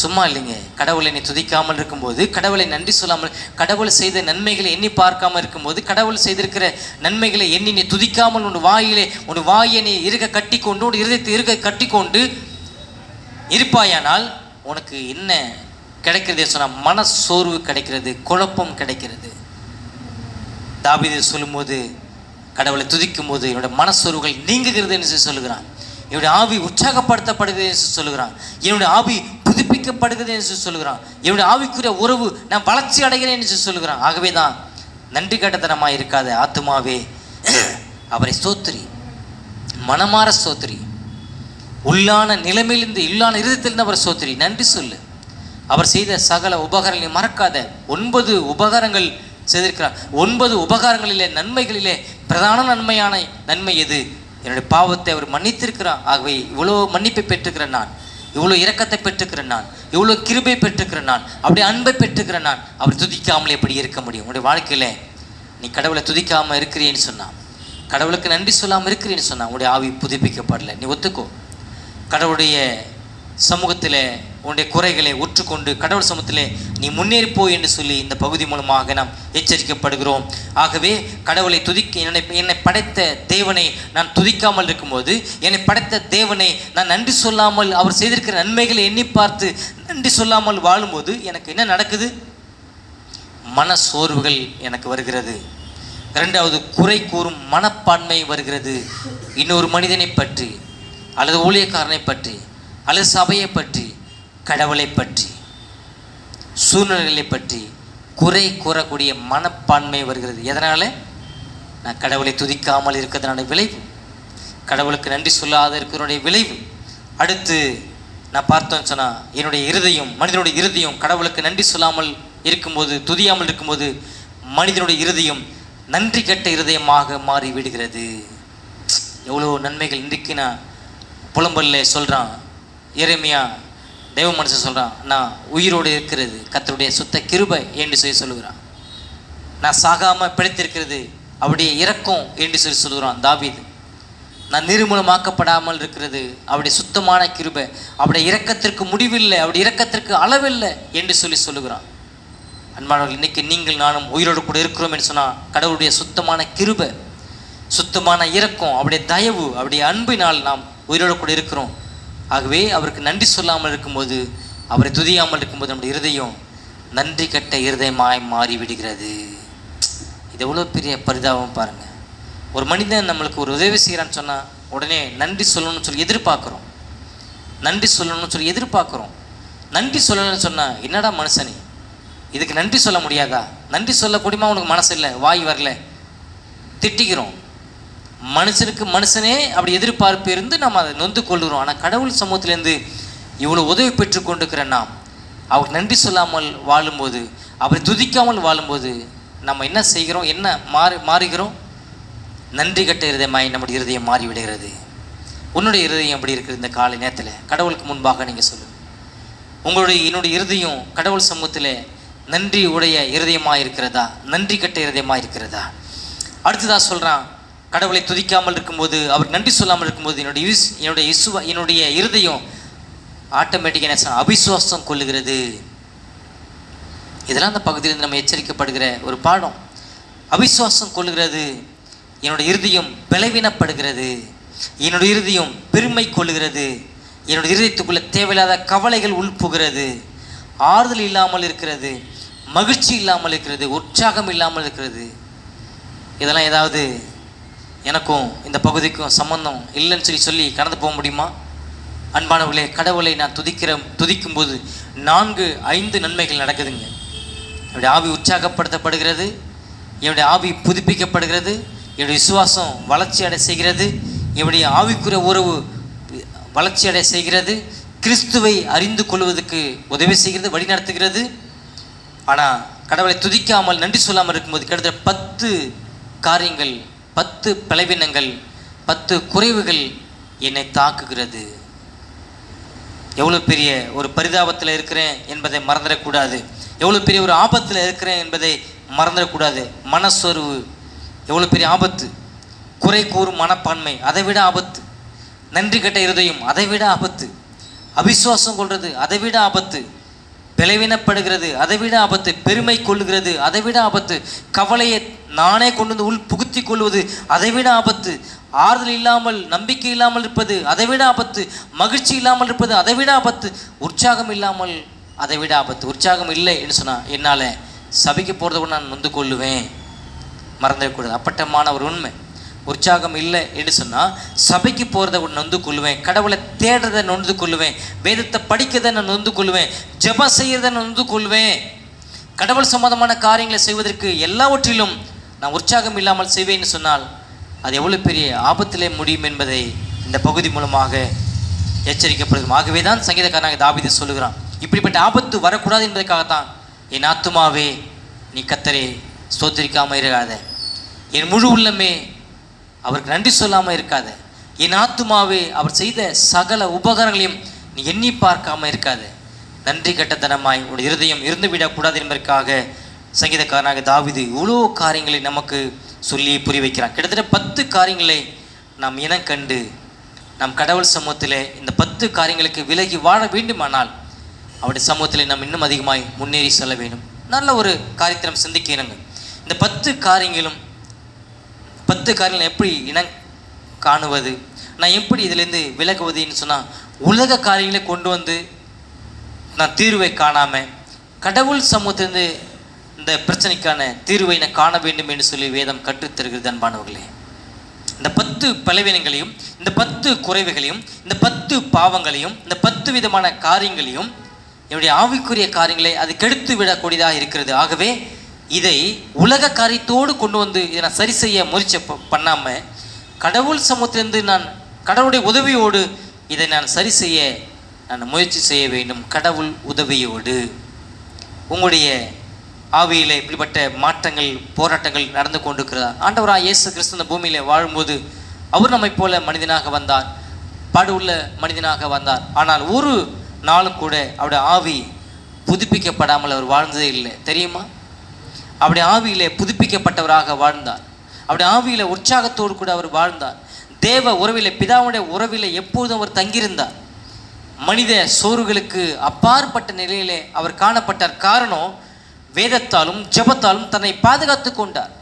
சும்மா இல்லைங்க. கடவுளை நீ துதிக்காமல் இருக்கும்போது, கடவுளை நன்றி சொல்லாமல், கடவுள் செய்த நன்மைகளை எண்ணி பார்க்காமல் இருக்கும்போது, கடவுள் செய்திருக்கிற நன்மைகளை எண்ணி நீ துதிக்காமல் உன் வாயை நீ இருக்க கட்டி கொண்டு, உன் இருதயத்தை இருக்க கட்டி கொண்டு இருப்பாயானால் உனக்கு என்ன கிடைக்கிறது சொன்னால், மனசோர்வு கிடைக்கிறது, குழப்பம் கிடைக்கிறது. தாவீது சொல்லும்போது, கடவுளை துதிக்கும் போது என்னோட மனசோர்வுகள் நீங்குகிறது என்று சொல்லுகிறான், என்னுடைய ஆவி உற்சாகப்படுத்தப்படுகிறது என்று சொல்லுகிறான், என்னுடைய ஆவி புதுப்பிக்கப்படுகிறது என்று சொல்லுகிறான், என்னுடைய ஆவிக்குரிய உறவு நான் வளர்ச்சி அடைகிறேன் என்று சொல்லுகிறான். ஆகவே தான் நன்றி கட்டத்தனமாக இருக்காத ஆத்துமாவே அவரை ஸ்தோத்திரி, மனமாற ஸ்தோத்திரி, உள்ளான நிலைமையிலிருந்து, இல்லான இருதயத்திலிருந்து அவர் ஸ்தோத்திரி, நன்றி சொல்லு. அவர் செய்த சகல உபகாரங்களை மறக்காத. 9 உபகாரங்கள் செய்திருக்கிறார். 9 உபகாரங்களிலே, நன்மைகளிலே பிரதான நன்மை எது? என்னுடைய பாவத்தை அவர் மன்னித்திருக்கிறார். ஆகவே இவ்வளோ மன்னிப்பை பெற்றுக்கிறேன் நான், இவ்வளோ இரக்கத்தை பெற்றுக்கிறேன் நான், இவ்வளோ கிருபை பெற்றுக்கிறேன் நான், அப்படியே அன்பை பெற்றுக்கிறேன் நான். அவர் துதிக்காமல் எப்படி இருக்க முடியும்? உன்னுடைய வாழ்க்கையில் நீ கடவுளை துதிக்காமல் இருக்கிறேன்னு சொன்னான், கடவுளுக்கு நன்றி சொல்லாமல் இருக்கிறேன்னு சொன்னான், உன்னுடைய ஆவி புதுப்பிக்கப்படலை. நீ ஒத்துக்கோ. கடவுளுடைய சமூகத்தில் உன்னுடைய குறைகளை ஒற்றுக்கொண்டு கடவுள் சமூகத்திலே நீ முன்னேறிப்போ என்று சொல்லி இந்த பகுதி மூலமாக நாம் எச்சரிக்கப்படுகிறோம். ஆகவே கடவுளை என்னை படைத்த தேவனை நான் துதிக்காமல் இருக்கும்போது, என்னை படைத்த தேவனை நான் நன்றி சொல்லாமல், அவர் செய்திருக்கிற நன்மைகளை எண்ணி பார்த்து நன்றி சொல்லாமல் வாழும்போது எனக்கு என்ன நடக்குது? மன சோர்வுகள் எனக்கு வருகிறது. 2வது, குறை கூறும் மனப்பான்மை வருகிறது. இன்னொரு மனிதனை பற்றி, அல்லது ஊழியக்காரனை பற்றி, அல்லது சபையை பற்றி, கடவுளை பற்றி, சூழ்நிலைகளை பற்றி குறை கூறக்கூடிய மனப்பான்மை வருகிறது. எதனால்? நான் கடவுளை துதிக்காமல் இருக்கிறதுனால விளைவு, கடவுளுக்கு நன்றி சொல்லாத இருக்கிறனுடைய விளைவு. அடுத்து நான் பார்த்தோன்னு சொன்னால், என்னுடைய இருதயம், மனிதனுடைய இருதயம் கடவுளுக்கு நன்றி சொல்லாமல் இருக்கும்போது, துதியாமல் இருக்கும்போது மனிதனுடைய இருதயம் நன்றி கெட்ட இருதயமாக மாறி விடுகிறது. எவ்வளோ நன்மைகள் இன்றைக்கு நான் புலம்பல்ல சொல்கிறான் எரேமியா, தெய்வ மனுஷன் சொல்கிறான், நான் உயிரோடு இருக்கிறது கர்த்தருடைய சுத்த கிருபை என்று சொல்லுகிறான். நான் சாகாமல் பிழைத்திருக்கிறது அவருடைய இரக்கம் என்று சொல்லுகிறான் தாவீது. நான் நிர்மூலமாக்கப்படாமல் இருக்கிறது அவருடைய சுத்தமான கிருபை, அவருடைய இரக்கத்திற்கு முடிவில்லை, அவருடைய இரக்கத்திற்கு அளவில்லை என்று சொல்லுகிறான். அன்பானவர்கள், இன்றைக்கி நீங்கள் நானும் உயிரோடு கூட இருக்கிறோம் என்று சொன்னால் கடவுளுடைய சுத்தமான கிருபை, சுத்தமான இரக்கம், அவருடைய தயவு, அவருடைய அன்பினால் நாம் உயிரோடு கூட இருக்கிறோம். ஆகவே அவருக்கு நன்றி சொல்லாமல் இருக்கும்போது, அவரை துதியாமல் இருக்கும்போது நம்முடைய இருதயம் நன்றி கட்ட இருதயமாய் மாறிவிடுகிறது. இது எவ்வளோ பெரிய பரிதாபம் பாருங்கள். ஒரு மனிதன் நம்மளுக்கு ஒரு உதவி செய்கிறான்னு சொன்னால் உடனே நன்றி சொல்லணும்னு சொல்லி எதிர்பார்க்குறோம், நன்றி சொல்லணும்னு சொல்லி எதிர்பார்க்குறோம். நன்றி சொல்லணும்னு சொன்னால், என்னடா மனுஷனே இதுக்கு நன்றி சொல்ல முடியாதா? நன்றி சொல்லக்கூடியமா உனக்கு மனசு இல்லை, வாய் வரல, திட்டிக்கிறோம். மனுஷனே அப்படி எதிர்பார்ப்பு இருந்து நம்ம அதை நொந்து கொள்ளுறோம். ஆனால் கடவுள் சமூகத்திலேருந்து இவ்வளோ உதவி பெற்று கொண்டிருக்கிற நாம் அவருக்கு நன்றி சொல்லாமல் வாழும்போது, அவரை துதிக்காமல் வாழும்போது நம்ம என்ன செய்கிறோம்? என்ன மாறுகிறோம்? நன்றி கட்ட இருதயமாய் நம்முடைய இருதயம் மாறிவிடுகிறது. உன்னுடைய இருதயம் எப்படி இருக்குது? இந்த காலை நேரத்தில் கடவுளுக்கு முன்பாக நீங்கள் சொல்லுங்கள், என்னுடைய இருதயம் கடவுள் சமூகத்தில் நன்றி உடைய இருதயமாக இருக்கிறதா, நன்றி கட்ட இருதயமாக இருக்கிறதா? அடுத்ததாக சொல்கிறான், கடவுளை துதிக்காமல் இருக்கும்போது, அவருக்கு நன்றி சொல்லாமல் இருக்கும்போது என்னுடைய இருதயம் ஆட்டோமேட்டிக்காக அவிசுவாசம் கொள்ளுகிறது. இதெல்லாம் அந்த பகுதியிலிருந்து நம்ம எச்சரிக்கப்படுகிற ஒரு பாடம். அவிசுவாசம் கொள்ளுகிறது, என்னுடைய இருதயம் பலவீனப்படுகிறது, என்னுடைய இருதயம் பெருமை கொள்ளுகிறது, என்னுடைய இருதயத்துக்குள்ளே தேவையில்லாத கவலைகள் உள்புகிறது, ஆறுதல் இல்லாமல் இருக்கிறது, மகிழ்ச்சி இல்லாமல் இருக்கிறது, உற்சாகம் இல்லாமல் இருக்கிறது. இதெல்லாம் ஏதாவது எனக்கும் இந்த பகுதிக்கும் சம்பந்தம் இல்லைன்னு சொல்லி கடந்து போக முடியுமா? அன்பானவர்களே, கடவுளை நான் துதிக்கும்போது 4-5 நன்மைகள் நடக்குதுங்க. என்னுடைய ஆவி உற்சாகப்படுத்தப்படுகிறது, என்னுடைய ஆவி புதுப்பிக்கப்படுகிறது, என்னுடைய விசுவாசம் வளர்ச்சி அடை செய்கிறது, என்னுடைய ஆவிக்குரிய உறவு வளர்ச்சி அடை செய்கிறது, கிறிஸ்துவை அறிந்து கொள்வதற்கு உதவி செய்கிறது, வழி நடத்துகிறது. ஆனால் கடவுளை துதிக்காமல் நன்றி சொல்லாமல் இருக்கும்போது கிட்டத்தட்ட 10 காரியங்கள், 10 பலவீனங்கள், 10 குறைவுகள் என்னை தாக்குகிறது. எவ்வளோ பெரிய ஒரு பரிதாபத்தில் இருக்கிறேன் என்பதை மறந்துடக்கூடாது, எவ்வளோ பெரிய ஒரு ஆபத்தில் இருக்கிறேன் என்பதை மறந்துடக்கூடாது. மனசோர்வு எவ்வளோ பெரிய ஆபத்து, குறை கூறும் மனப்பான்மை அதை விட ஆபத்து, நன்றி கெட்ட இருதயம் அதை விட ஆபத்து, அவிசுவாசம் கொள்வது அதை விட ஆபத்து, பலவீனப்படுகிறது அதை விட ஆபத்து, பெருமை கொள்ளுகிறது அதை விட ஆபத்து, கவலையை நானே கொண்டு வந்து உள் புகுத்தி கொள்வது அதை விட ஆபத்து, ஆறுதல் இல்லாமல் நம்பிக்கை இல்லாமல் இருப்பது அதை விட ஆபத்து, மகிழ்ச்சி இல்லாமல் இருப்பது அதை விட ஆபத்து, உற்சாகம் இல்லாமல் அதை விட ஆபத்து. உற்சாகம் இல்லை என்று சொன்னால் என்னால் சபைக்கு போகிறத கூட நான் நொந்து கொள்ளுவேன், மறந்துடக்கூடாது. அப்பட்டமான ஒரு உண்மை. உற்சாகம் இல்லை என்று சொன்னால் சபைக்கு போகிறத நொந்து கொள்ளுவேன், கடவுளை தேடுறதை நொந்து கொள்ளுவேன், வேதத்தை படிக்கிறதை நான் நொந்து கொள்ளுவேன், ஜெபம் செய்கிறத நொந்து கொள்வேன். கடவுள் சம்பந்தமான காரியங்களை செய்வதற்கு எல்லாவற்றிலும் நான் உற்சாகம் இல்லாமல் செய்வேன்னு சொன்னால் அது எவ்வளோ பெரிய ஆபத்திலே முடியும் என்பதை இந்த பகுதி மூலமாக எச்சரிக்கப்படுது. ஆகவே தான் சங்கீதக்காரனாக தாவீது சொல்லுகிறான், இப்படிப்பட்ட ஆபத்து வரக்கூடாது என்பதற்காகத்தான், என் ஆத்துமாவே நீ கர்த்தரை ஸ்தோத்திரிக்காமல் இருக்காத, என் முழு உள்ளமே அவருக்கு நன்றி சொல்லாமல் இருக்காத, என் ஆத்துமாவே அவர் செய்த சகல உபகாரங்களையும் நீ எண்ணி பார்க்காமல் இருக்காத, நன்றி கட்டத்தனமாய் உடைய இருதயம் இருந்து விடக்கூடாது என்பதற்காக சங்கீதக்காரனாக தாவீது இவ்வளோ காரியங்களை நமக்கு சொல்லி புரிய வைக்கிறான். கிட்டத்தட்ட 10 காரியங்களை நாம் இனம் கண்டு நம் கடவுள் சமூகத்தில் இந்த 10 காரியங்களுக்கு விலகி வாழ வேண்டுமானால் அவருடைய சமூகத்தில் நாம் இன்னும் அதிகமாய் முன்னேறி செல்ல வேண்டும். நல்ல ஒரு காரியத்தை நம்ம சிந்திக்கிறோங்க. இந்த 10 காரியங்களும் எப்படி இனம் காணுவது, நான் எப்படி இதிலேருந்து விலகுவதுன்னு சொன்னால், உலக காரியங்களை கொண்டு வந்து நான் தீர்வை காணாமல் கடவுள் சமூகத்திலிருந்து இந்த பிரச்சனைக்கான தீர்வை நான் காண வேண்டும் என்று சொல்லி வேதம் கற்றுத்தருகிறது. அன்பானவர்களே, இந்த 10 பலவீனங்களையும், இந்த 10 குறைவுகளையும், இந்த 10 பாவங்களையும், இந்த 10 விதமான காரியங்களையும் என்னுடைய ஆவிக்குரிய காரியங்களை அது கெடுத்து விடக்கூடியதாக இருக்கிறது. ஆகவே இதை உலக காரியத்தோடு கொண்டு வந்து இதை நான் சரி செய்ய முயற்சி பண்ணாமல் கடவுள் சமூகத்திலிருந்து நான் கடவுளுடைய உதவியோடு இதை நான் சரி செய்ய நான் முயற்சி செய்ய வேண்டும். கடவுள் உதவியோடு உங்களுடைய ஆவியில் இப்படிப்பட்ட மாற்றங்கள் போராட்டங்கள் நடந்து கொண்டிருக்கிறார். ஆண்டவராக இயேசு கிறிஸ்து இந்த பூமியில் வாழும்போது அவர் நம்மை போல மனிதனாக வந்தார், பாடுள்ள மனிதனாக வந்தார். ஆனால் ஒரு நாளும் கூட அவருடைய ஆவி புதுப்பிக்கப்படாமல் அவர் வாழ்ந்ததே இல்லை, தெரியுமா? அவருடைய ஆவியிலே புதுப்பிக்கப்பட்டவராக வாழ்ந்தார். அவருடைய ஆவியில் உற்சாகத்தோடு கூட அவர் வாழ்ந்தார். தேவ உறவிலே பிதாவுடைய உறவிலே எப்போதும் அவர் தங்கியிருந்தார். மனித சோறுகளுக்கு அப்பாற்பட்ட நிலையிலே அவர் காணப்பட்டார். காரணம், வேதத்தாலும் ஜெபத்தாலும் தன்னை பாதுகாத்து கொண்டார்.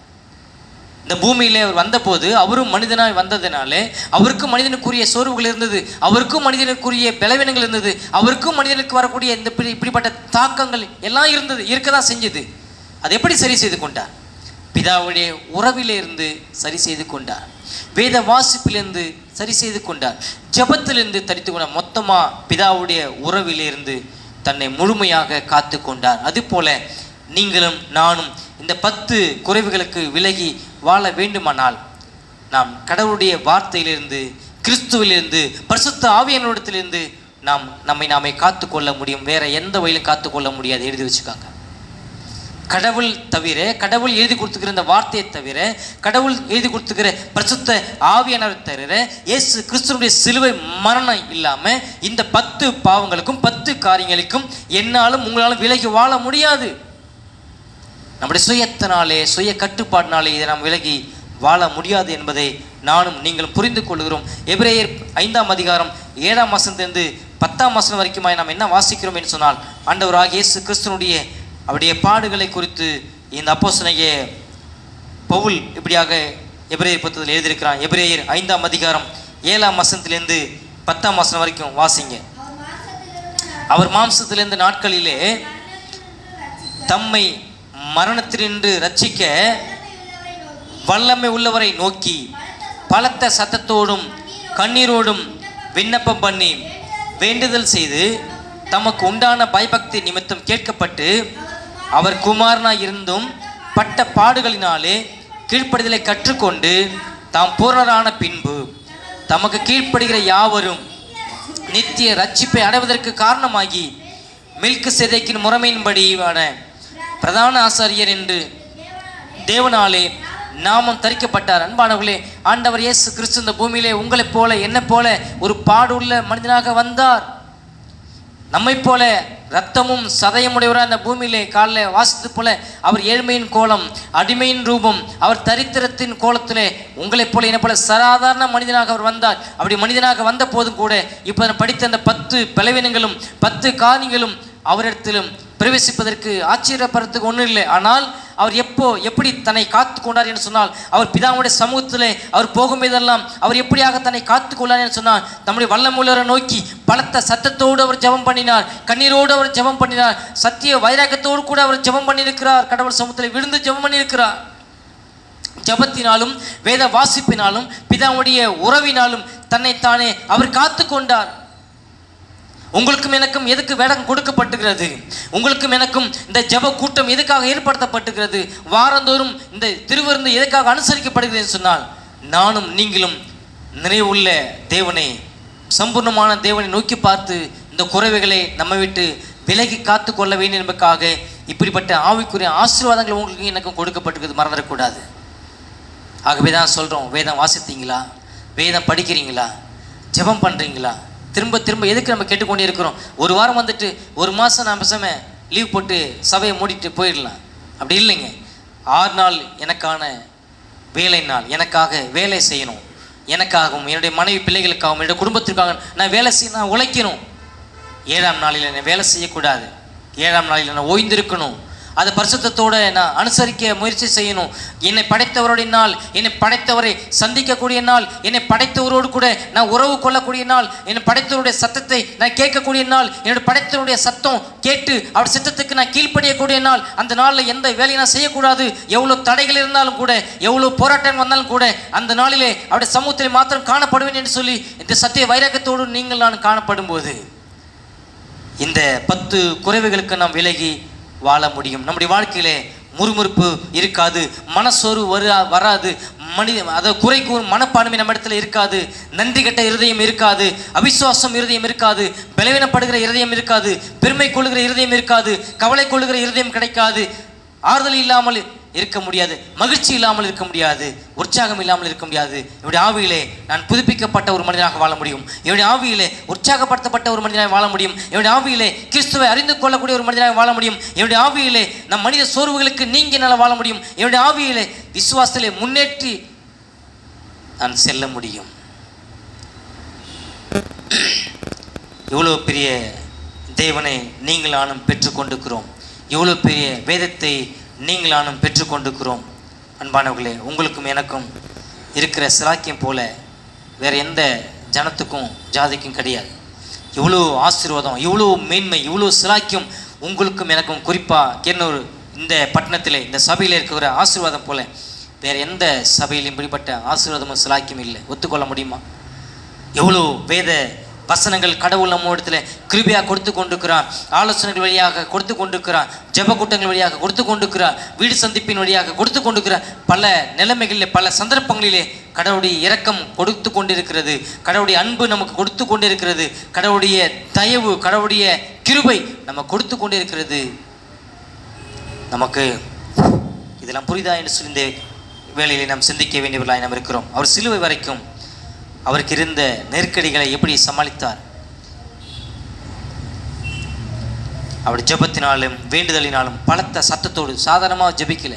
இந்த பூமியிலே அவர் வந்தபோது அவரும் மனிதனாய் வந்ததினாலே அவருக்கும் மனிதனுக்குரிய சோர்வுகள் இருந்தது, அவருக்கும் மனிதனுக்குரிய பலவீனங்கள் இருந்தது, அவருக்கும் மனிதனுக்கு வரக்கூடிய இந்த இப்படிப்பட்ட தாக்கங்கள் எல்லாம் இருந்தது, இருக்க தான் செஞ்சது. அதை எப்படி சரி செய்து கொண்டார்? பிதாவுடைய உறவிலிருந்து சரி செய்து கொண்டார், வேத வாசிப்பிலிருந்து சரி செய்து கொண்டார், ஜெபத்திலிருந்து தரித்து கொண்டார். மொத்தமாக பிதாவுடைய உறவிலிருந்து தன்னை முழுமையாக காத்து கொண்டார். அதுபோல நீங்களும் நானும் இந்த 10 குறைவுகளுக்கு விலகி வாழ வேண்டுமானால் நாம் கடவுளுடைய வார்த்தையிலிருந்து, கிறிஸ்துவிலிருந்து, பரிசுத்த ஆவியானவரிடத்திலிருந்து நம்மை காத்து கொள்ள முடியும். வேற எந்த வழியிலும் காத்து கொள்ள முடியாது. எழுதி வச்சுக்காங்க. கடவுள் தவிர, கடவுள் எழுதி கொடுத்துக்கிற இந்த வார்த்தையை தவிர, கடவுள் எழுதி கொடுத்துக்கிற பரிசுத்த ஆவியானவர் தவிர, இயேசு கிறிஸ்துவினுடைய சிலுவை மரணம் இல்லாமல் இந்த 10 பாவங்களுக்கும் 10 காரியங்களுக்கும் என்னாலும் உங்களாலும் விலகி வாழ முடியாது. நம்முடைய சுயத்தினாலே, சுய கட்டுப்பாட்டினாலே இதை நாம் விலகி வாழ முடியாது என்பதை நானும் நீங்களும் புரிந்து கொள்கிறோம். எபிரேயர் 5ஆம் அதிகாரம் 7ஆம் வசனத்திலிருந்து 10ஆம் வசனம் வரைக்குமாய் நாம் என்ன வாசிக்கிறோம் என்று சொன்னால், ஆண்டவராகிய இயேசு கிறிஸ்துவினுடைய அவருடைய பாடுகளை குறித்து இந்த அப்போஸ்தலனாகிய பவுல் இப்படியாக எபிரேயர் புத்தகத்தில் எழுதியிருக்கிறான். எபிரேயர் 5ஆம் அதிகாரம் 7ஆம் வசனத்திலிருந்து 10ஆம் வசனம் வரைக்கும் வாசிங்க. அவர் மாம்சத்திலிருந்த நாட்களிலே தம்மை மரணத்தினின்று ரட்சிக்க வல்லமை உள்ளவரை நோக்கி பலத்த சத்தத்தோடும் கண்ணீரோடும் விண்ணப்பம் பண்ணி வேண்டுதல் செய்து தமக்கு உண்டான பயபக்தி நிமித்தம் கேட்கப்பட்டு அவர் குமாரனாய் இருந்தும் பட்ட பாடுகளினாலே கீழ்ப்படிதலை கற்றுக்கொண்டு தாம் பூரணரான பின்பு தமக்கு கீழ்ப்படுகிற யாவரும் நித்திய ரட்சிப்பை அடைவதற்கு காரணமாகி மெல்கிசேதேக்கின் முறைமையின்படியான பிரதான ஆசாரியர் என்று தேவனாலே நாமம் தரிக்கப்பட்டார். அன்பானவர்களே, ஆண்டவர் இயேசு கிறிஸ்து இந்த பூமியிலே உங்களைப் போல என்னை போல ஒரு பாடுள்ள மனிதனாக வந்தார். நம்மை போல ரத்தமும் சதயம் உடையவராக இந்த பூமியிலே காலில் வாசித்தது போல அவர் ஏழ்மையின் கோலம், அடிமையின் ரூபம், அவர் தரித்திரத்தின் கோலத்திலே உங்களைப் போல என்னை போல சாதாரண மனிதனாக அவர் வந்தார். அப்படி மனிதனாக வந்த போதும் கூட இப்போ படித்த அந்த 10 பலவீனங்களும் 10 காரியங்களும் அவரிடத்திலும் பிரவேசிப்பதற்கு ஆச்சரியப்படுறதுக்கு ஒன்றும் இல்லை. ஆனால் அவர் எப்படி தன்னை காத்து கொண்டார் என்று சொன்னால், அவர் பிதாவுடைய சமூகத்திலே அவர் போகும்போதெல்லாம் அவர் எப்படியாக தன்னை காத்து கொண்டார் என்று சொன்னால், நம்முடைய வல்லமுள்ளவரை நோக்கி பலத்த சத்தத்தோடு அவர் ஜெபம் பண்ணினார், கண்ணீரோடு அவர் ஜெபம் பண்ணினார், சத்திய வைராகத்தோடு கூட அவர் ஜெபம் பண்ணியிருக்கிறார், கடவுள் சமூகத்தில் விழுந்து ஜெபம் பண்ணியிருக்கிறார். ஜெபத்தினாலும் வேத வாசிப்பினாலும் பிதாவுடைய உறவினாலும் தன்னைத்தானே அவர் காத்து கொண்டார். உங்களுக்கும் எனக்கும் எதுக்கு வேடம் கொடுக்கப்பட்டுகிறது? உங்களுக்கும் எனக்கும் இந்த ஜெப கூட்டம் எதுக்காக ஏற்படுத்தப்பட்டுகிறது? வாரந்தோறும் இந்த திருவிருந்து எதுக்காக அனுசரிக்கப்படுகிறது என்று சொன்னால், நானும் நீங்களும் நிறைவுள்ள தேவனை, சம்பூர்ணமான தேவனை நோக்கி பார்த்து இந்த குறைவுகளை நம்ம விட்டு விலகி காத்து கொள்ள வேண்டும் என்பதற்காக இப்படிப்பட்ட ஆவிக்குரிய ஆசீர்வாதங்கள் உங்களுக்கு எனக்கும் கொடுக்கப்பட்டிருக்கிறது, மறந்துடக்கூடாது. ஆகவே தான் சொல்கிறோம், வேதம் வாசித்தீங்களா? வேதம் படிக்கிறீங்களா? ஜெபம் பண்ணுறீங்களா? திரும்ப திரும்ப எதுக்கு நம்ம கேட்டுக்கொண்டே இருக்கிறோம்? ஒரு வாரம் வந்துட்டு ஒரு மாதம் நான் பேசாமல் லீவ் போட்டு சபையை மூடிட்டு போயிடலாம். அப்படி இல்லைங்க. 6 நாள் எனக்கான வேலை நாள், எனக்காக வேலை செய்யணும், எனக்காகவும் என்னுடைய மனைவி பிள்ளைகளுக்காகவும் என்னுடைய குடும்பத்திற்காக நான் வேலை செய்ய, நான் உழைக்கணும். 7ஆம் நாளில் என்னை வேலை செய்யக்கூடாது. 7ஆம் நாளில் நான் ஓய்ந்திருக்கணும். அதை பரிசுத்தத்தோடு நான் அனுசரிக்க முயற்சி செய்யணும். என்னை படைத்தவருடைய நாள், என்னை படைத்தவரை சந்திக்கக்கூடிய நாள், என்னை படைத்தவரோடு கூட நான் உறவு கொள்ளக்கூடிய நாள், என்னை படைத்தவருடைய சத்தத்தை நான் கேட்கக்கூடிய நாள், என்னுடைய படைத்தவருடைய சத்தம் கேட்டு அவர் சித்தத்துக்கு நான் கீழ்ப்படியக்கூடிய நாள். அந்த நாளில் எந்த வேலையை நான் செய்யக்கூடாது. எவ்வளோ தடைகள் இருந்தாலும் கூட, எவ்வளோ போராட்டம் வந்தாலும் கூட, அந்த நாளிலே அவருடைய சமூகத்தில் மாத்திரம் காணப்படுவேன் என்று சொல்லி இந்த சத்திய வைராகத்தோடு நீங்கள் நான் காணப்படும் போது இந்த 10 குறைவுகளுக்கு நாம் விலகி வாழ முடியும். நம்முடைய வாழ்க்கையிலே முறுமுறுப்பு இருக்காது, மனசோர்வு வராது, அதை குறை கூறும் மனப்பான்மை நம்ம இடத்துல இருக்காது, நன்றி கெட்ட இருதயம் இருக்காது, அவிசுவாசம் இருதயம் இருக்காது, பலவீனப்படுகிற இருதயம் இருக்காது, பெருமை கொள்ளுகிற இருதயம் இருக்காது, கவலை கொள்ளுகிற இருதயம் கிடைக்காது, ஆறுதல் இல்லாமல் இருக்க முடியாது, மகிழ்ச்சி இல்லாமல் இருக்க முடியாது, உற்சாகம் இல்லாமல் இருக்க முடியாது. என்னுடைய ஆவியிலே நான் புதுப்பிக்கப்பட்ட ஒரு மனிதனாக வாழ முடியும். என்னுடைய ஆவியிலே உற்சாகப்படுத்தப்பட்ட ஒரு மனிதனாக வாழ முடியும். என்னுடைய ஆவியிலே கிறிஸ்துவை அறிந்து கொள்ளக்கூடிய ஒரு மனிதனாக வாழ முடியும். என்னுடைய ஆவியிலே நம் மனித சோர்வுகளுக்கு நீங்கி என்னால் வாழ முடியும். என்னுடைய ஆவியிலே விசுவாசத்திலே முன்னேற்றி நான் செல்ல முடியும். இவ்வளோ பெரிய தேவனை நீங்கள் நானும் பெற்றுக்கொண்டிருக்கிறோம். இவ்வளோ பெரிய வேதத்தை நீங்கள் நானும் பெற்றுக்கொண்டிருக்கிறோம். அன்பானவர்களே, உங்களுக்கும் எனக்கும் இருக்கிற சிலாக்கியம் போல வேறு எந்த ஜனத்துக்கும் ஜாதிக்கும் கிடையாது. இவ்வளோ ஆசீர்வாதம், இவ்வளோ மேன்மை, இவ்வளோ சிலாக்கியம் உங்களுக்கும் எனக்கும், குறிப்பாக கேன்னூர் இந்த பட்டணத்தில் இந்த சபையில் இருக்கிற ஆசீர்வாதம் போல வேறு எந்த சபையிலும் இப்படிப்பட்ட ஆசீர்வாதமும் சிலாக்கியம் இல்லை. ஒத்துக்கொள்ள முடியுமா? எவ்வளோ வேத வசனங்கள் கடவுள் நம்ம இடத்துல கிருபையாக கொடுத்து கொண்டிருக்கிறார், ஆலோசனைகள் வழியாக கொடுத்து கொண்டிருக்கிறார், ஜெப கூட்டங்கள் வழியாக கொடுத்து கொண்டிருக்கிறார், வீடு சந்திப்பின் வழியாக கொடுத்து கொண்டிருக்கிறார். பல நிலைமைகளில் பல சந்தர்ப்பங்களிலே கடவுளுடைய இரக்கம் கொடுத்து கொண்டிருக்கிறது, கடவுளுடைய அன்பு நமக்கு கொடுத்து கொண்டிருக்கிறது, கடவுளுடைய தயவு, கடவுளுடைய கிருபை நம்ம கொடுத்து கொண்டிருக்கிறது. நமக்கு இதெல்லாம் புரிதா என்று சொல்லி இந்த வேளையிலே நாம் சிந்திக்க வேண்டியவர்களாய் நாம் இருக்கிறோம். அவர் சிலுவை வரைக்கும் அவருக்கு இருந்த நெருக்கடிகளை எப்படி சமாளித்தார்? அவர் ஜெபத்தினாலும் வேண்டுதலினாலும் பலத்த சத்தத்தோடு, சாதாரணமாக ஜெபிக்கல,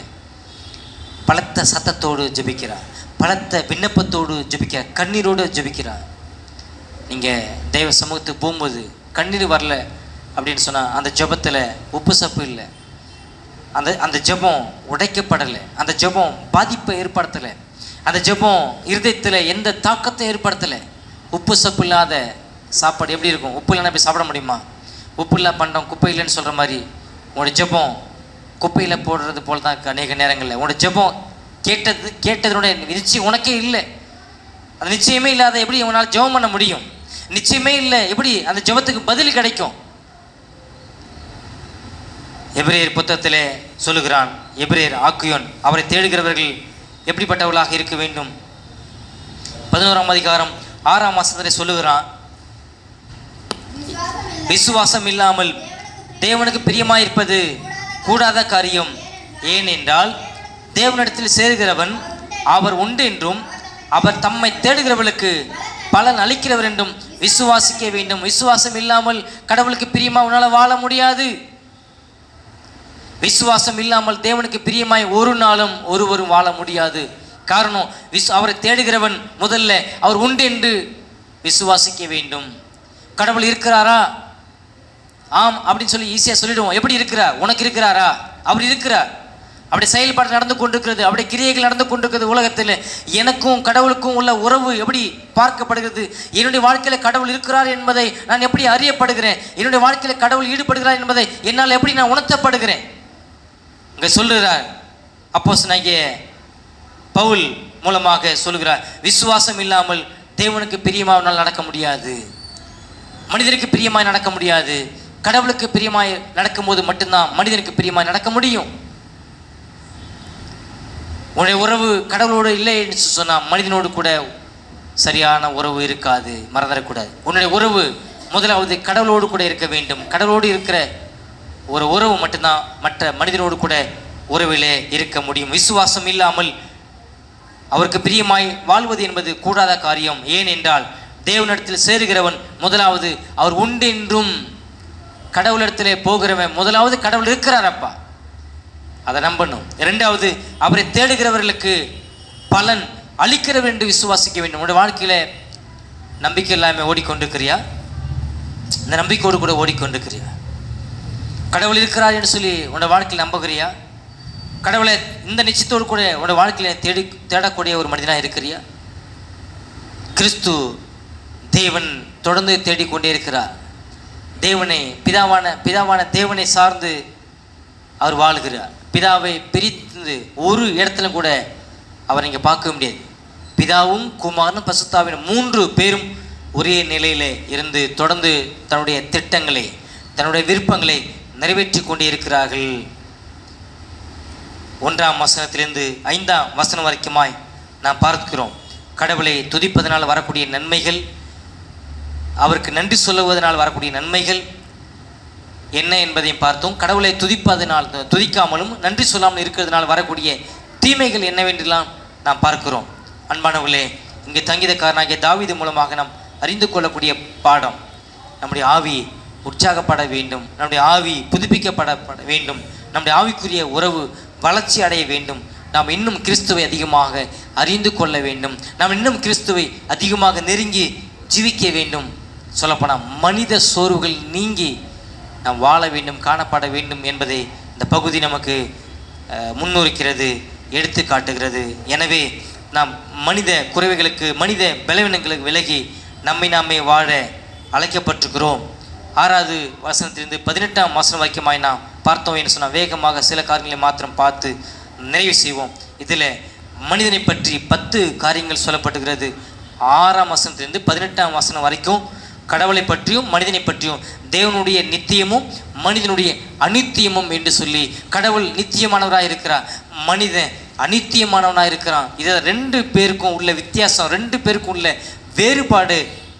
பலத்த சத்தத்தோடு ஜெபிக்கிறார், பலத்த விண்ணப்பத்தோடு ஜெபிக்கிறார், கண்ணீரோடு ஜெபிக்கிறார். நீங்கள் தெய்வ சமூகத்துக்கு போகும்போது கண்ணீர் வரல அப்படின்னு சொன்னால் அந்த ஜெபத்தில் உப்பு சப்பு இல்லை, அந்த ஜெபம் உடைக்கப்படலை, அந்த ஜெபம் பாதிப்பை ஏற்படுத்தலை, அந்த ஜெபம் இருதயத்தில் எந்த தாக்கத்தை ஏற்படுத்தலை. உப்பு சப்பு இல்லாத சாப்பாடு எப்படி இருக்கும்? உப்பு இல்லைன்னா போய் சாப்பிட முடியுமா? உப்பு இல்லா பண்டம் குப்பை இல்லைன்னு சொல்கிற மாதிரி உங்களோட ஜெபம் குப்பையில் போடுறது போல் தான் அநேக நேரங்களில் உங்களோட ஜெபம் கேட்டதனுடைய நிச்சயம் உனக்கே இல்லை. அந்த நிச்சயமே இல்லாத எப்படி உன்னால் ஜெபம் பண்ண முடியும்? நிச்சயமே இல்லை, எப்படி அந்த ஜெபத்துக்கு பதில் கிடைக்கும்? எபிரேயர் புத்தகத்திலே சொல்லுகிறான், எபிரேயர் ஆக்கியோன் அவரை தேடுகிறவர்கள் எப்படிப்பட்டவர்களாக இருக்க வேண்டும்? 11ஆம் அதிகாரம் 6ஆம் வசனத்திலே சொல்லுகிறான், விசுவாசம் இல்லாமல் தேவனுக்கு பிரியமாயிருப்பது கூடாத காரியம். ஏனென்றால் தேவனிடத்தில் சேருகிறவன் அவர் உண்டு என்றும் அவர் தம்மை தேடுகிறவர்களுக்கு பலன் அளிக்கிறவர் என்றும் விசுவாசிக்க வேண்டும். விசுவாசம் இல்லாமல் கடவுளுக்கு பிரியமாக உன்னால் வாழ முடியாது. விசுவாசம் இல்லாமல் தேவனுக்கு பிரியமாய் ஒரு நாளும் ஒருவரும் வாழ முடியாது. காரணம், அவரை தேடுகிறவன் முதல்ல அவர் உண்டு என்று விசுவாசிக்க வேண்டும். கடவுள் இருக்கிறாரா? ஆம் அப்படின்னு சொல்லி ஈஸியாக சொல்லிடுவோம். எப்படி இருக்கிறார்? உனக்கு இருக்கிறாரா? அவர் இருக்கிறார். அப்படி செயல்பாடு நடந்து கொண்டிருக்கிறது, அப்படி கிரியைகள் நடந்து கொண்டிருக்கிறது. உலகத்தில் எனக்கும் கடவுளுக்கும் உள்ள உறவு எப்படி பார்க்கப்படுகிறது? என்னுடைய வாழ்க்கையில் கடவுள் இருக்கிறார் என்பதை நான் எப்படி அறியப்படுகிறேன்? என்னுடைய வாழ்க்கையில் கடவுள் ஈடுபடுகிறார் என்பதை என்னால் எப்படி நான் உணர்த்தப்படுகிறேன்? இங்கே சொல்லுகிறார் அப்போஸ்தலனாகிய பவுல் மூலமாக சொல்லுகிறார், விசுவாசம் இல்லாமல் தேவனுக்கு பிரியமாக நடக்க முடியாது, மனிதனுக்கு பிரியமாய் நடக்க முடியாது. கடவுளுக்கு பிரியமாய் நடக்கும்போது மட்டும்தான் மனிதனுக்கு பிரியமாய் நடக்க முடியும். உன்னுடைய உறவு கடவுளோடு இல்லை என்று சொன்னால் மனிதனோடு கூட சரியான உறவு இருக்காது, மறந்துடக்கூடாது. உன்னுடைய உறவு முதலாவது கடவுளோடு கூட இருக்க வேண்டும். கடவுளோடு இருக்கிற ஒரு உறவு மட்டும்தான் மற்ற மனிதனோடு கூட உறவிலே இருக்க முடியும். விசுவாசம் இல்லாமல் அவருக்கு பிரியமாய் வாழ்வது என்பது கூடாத காரியம். ஏனென்றால் தேவனிடத்தில் சேருகிறவன் முதலாவது அவர் உண்டு என்றும், கடவுளிடத்திலே போகிறவன் முதலாவது கடவுள் இருக்கிறாரப்பா, அதை நம்பணும். இரண்டாவது அவரை தேடுகிறவர்களுக்கு பலன் அளிக்கிறவர் என்று விசுவாசிக்க வேண்டும். உங்களுடைய வாழ்க்கையில் நம்பிக்கை இல்லாமல் ஓடிக்கொண்டிருக்கிறியா? இந்த நம்பிக்கையோடு கூட ஓடிக்கொண்டிருக்கிறியா? கடவுள் இருக்கிறார் என்று சொல்லி உன்னோட வாழ்க்கையில் நம்புகிறியா? கடவுளை இந்த நிச்சயத்தோடு கூட உன்னோட வாழ்க்கையில் தேடக்கூடிய ஒரு மனிதனாக இருக்கிறியா? கிறிஸ்து தேவன் தொடர்ந்து தேடிக்கொண்டே இருக்கிறார். தேவனை பிதாவான தேவனை சார்ந்து அவர் வாழ்கிறார். பிதாவை பிரித்து ஒரு இடத்துல கூட அவர் இங்கே பார்க்க முடியாது. பிதாவும் குமாரனும் பசுத்தாவின் 3 பேரும் ஒரே நிலையில் இருந்து தொடர்ந்து தன்னுடைய திட்டங்களை தன்னுடைய விருப்பங்களை நிறைவேற்றி கொண்டே இருக்கிறார்கள். 1ஆம் வசனத்திலிருந்து 5ஆம் வசனம் வரைக்குமாய் நாம் பார்க்கிறோம். கடவுளை துதிப்பதனால் வரக்கூடிய நன்மைகள், அவருக்கு நன்றி சொல்லுவதனால் வரக்கூடிய நன்மைகள் என்ன என்பதையும் பார்த்தோம். கடவுளை துதிக்காமலும் நன்றி சொல்லாமல் இருக்கிறதுனால் வரக்கூடிய தீமைகள் என்னவென்றெல்லாம் நாம் பார்க்கிறோம். அன்பானவர்களே, இங்கே சங்கீதக்காரனாகிய தாவீது மூலமாக நாம் அறிந்து கொள்ளக்கூடிய பாடம், நம்முடைய ஆவி உற்சாகப்பட வேண்டும், நம்முடைய ஆவி புதுப்பிக்கப்பட வேண்டும், நம்முடைய ஆவிக்குரிய உறவு வளர்ச்சி அடைய வேண்டும், நாம் இன்னும் கிறிஸ்துவை அதிகமாக அறிந்து கொள்ள வேண்டும், நாம் இன்னும் கிறிஸ்துவை அதிகமாக நெருங்கி ஜீவிக்க வேண்டும். சொல்லப்போனால் மனித சோர்வுகள் நீங்கி நாம் வாழ வேண்டும், காணப்பட வேண்டும் என்பதை இந்த பகுதி நமக்கு முன்னுரைக்கிறது, எடுத்து காட்டுகிறது. எனவே நாம் மனித குறைவுகளுக்கு, மனித பலவீனங்களுக்கு விலகி நம்மை நாமே வாழ அழைக்கப்பட்டிருக்கிறோம். 6வது வசனத்திலிருந்து 18ஆம் வசனம் வரைக்குமாய் நாம் பார்த்தோம் என்று சொன்னால் வேகமாக சில காரியங்களை மாத்திரம் பார்த்து நிறைவு செய்வோம். இதில் மனிதனை பற்றி 10 காரியங்கள் சொல்லப்பட்டுகிறது. 6ஆம் வசனத்திலிருந்து 18ஆம் வசனம் வரைக்கும் கடவுளை பற்றியும் மனிதனை பற்றியும், தேவனுடைய நித்தியமும் மனிதனுடைய அநித்தியமும் என்று சொல்லி, கடவுள் நித்தியமானவராக இருக்கிறார், மனிதன் அநித்தியமானவனாக இருக்கிறான். இதில் 2 பேருக்கும் உள்ள வித்தியாசம், 2 பேருக்கும் உள்ள வேறுபாடு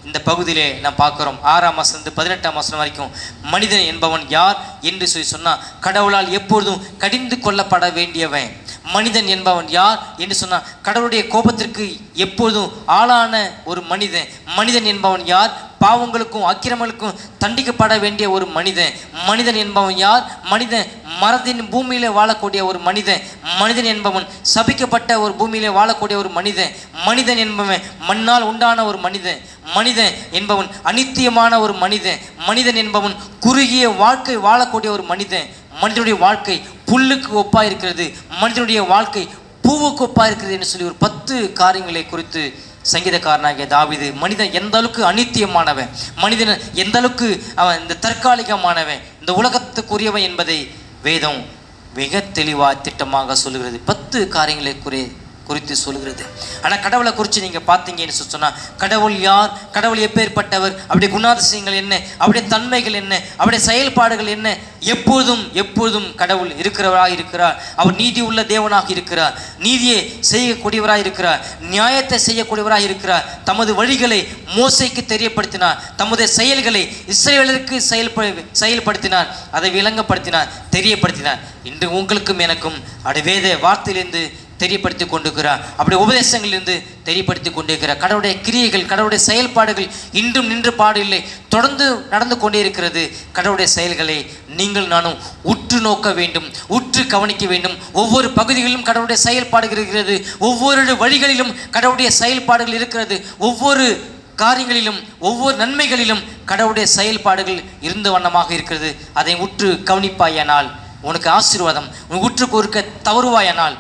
இந்த பகுதியிலே நாம் பார்க்குறோம். 6ஆம் வசனம் 18ஆம் வசனம் வரைக்கும் மனிதன் என்பவன் யார் என்று சொன்னால் கடவுளால் எப்பொழுதும் கடிந்து கொள்ளப்பட வேண்டியவன். மனிதன் என்பவன் யார் என்று சொன்னால் கடவுளுடைய கோபத்திற்கு எப்பொழுதும் ஆளான ஒரு மனிதன். மனிதன் என்பவன் யார்? பாவங்களுக்கும் அக்கிரமங்களுக்கும் தண்டிக்கப்பட வேண்டிய ஒரு மனிதன். மனிதன் என்பவன் யார்? மனிதன் மரத்தின் பூமியிலே வாழக்கூடிய ஒரு மனிதன். மனிதன் என்பவன் சபிக்கப்பட்ட ஒரு பூமியிலே வாழக்கூடிய ஒரு மனிதன். மனிதன் என்பவன் மண்ணால் உண்டான ஒரு மனிதன். மனிதன் என்பவன் அநித்தியமான ஒரு மனிதன். மனிதன் என்பவன் குறுகிய வாழ்க்கை வாழக்கூடிய ஒரு மனிதன். மனிதனுடைய வாழ்க்கை புல்லுக்கு ஒப்பாக இருக்கிறது, மனிதனுடைய வாழ்க்கை பூவுக்கு ஒப்பாக இருக்கிறது என்று சொல்லி ஒரு 10 காரியங்களை குறித்து சங்கீதக்காரனாகிய தாவீது, மனிதன் எந்த அளவுக்கு அநித்தியமானவன், மனிதன் எந்த அளவுக்கு அவன் இந்த தற்காலிகமானவன், இந்த உலகத்துக்குரியவன் என்பதை வேதம் மிக தெளிவாக திட்டமாக சொல்லுகிறது. 10 காரியங்களை குறித்து சொல்லுகிறது. ஆனால் கடவுளை குறித்து நீங்கள் பார்த்தீங்கன்னு சொன்னால் கடவுள் யார், கடவுள் எப்பேற்பட்டவர், அவருடைய குணாதிசயங்கள் என்ன, அவருடைய தன்மைகள் என்ன, அவருடைய செயல்பாடுகள் என்ன, எப்பொழுதும் கடவுள் இருக்கிறவராக இருக்கிறார். அவர் நீதி உள்ள தேவனாக இருக்கிறார், நீதியை செய்யக்கூடியவராக இருக்கிறார், நியாயத்தை செய்யக்கூடியவராக இருக்கிறார். தமது வழிகளை மோசேக்கு தெரியப்படுத்தினார், தமது செயல்களை இஸ்ரவேலருக்கு செயல்படுத்தினார், அதை விளங்கப்படுத்தினார், தெரியப்படுத்தினார். இன்று உங்களுக்கும் எனக்கும் அவருடைய வேத வார்த்தையிலிருந்து தெரியப்படுத்தி கொண்டிருக்கிறார், அப்படி உபதேசங்களிலிருந்து தெரியப்படுத்தி கொண்டிருக்கிறார். கடவுளுடைய கிரியைகள், கடவுளுடைய செயல்பாடுகள் இன்றும் நின்று பாடு இல்லை, தொடர்ந்து நடந்து கொண்டே இருக்கிறது. கடவுளுடைய செயல்களை நீங்கள் நானும் உற்று நோக்க வேண்டும், உற்று கவனிக்க வேண்டும். ஒவ்வொரு பகுதிகளிலும் கடவுளுடைய செயல்பாடுகள் இருக்கிறது, ஒவ்வொரு வழிகளிலும் கடவுளுடைய செயல்பாடுகள் இருக்கிறது, ஒவ்வொரு காரியங்களிலும் ஒவ்வொரு நன்மைகளிலும் கடவுளுடைய செயல்பாடுகள் இருந்த வண்ணமாக இருக்கிறது. அதை உற்று கவனிப்பாயானால் உனக்கு ஆசீர்வாதம், உற்று கொடுக்க தவறுவாயானால்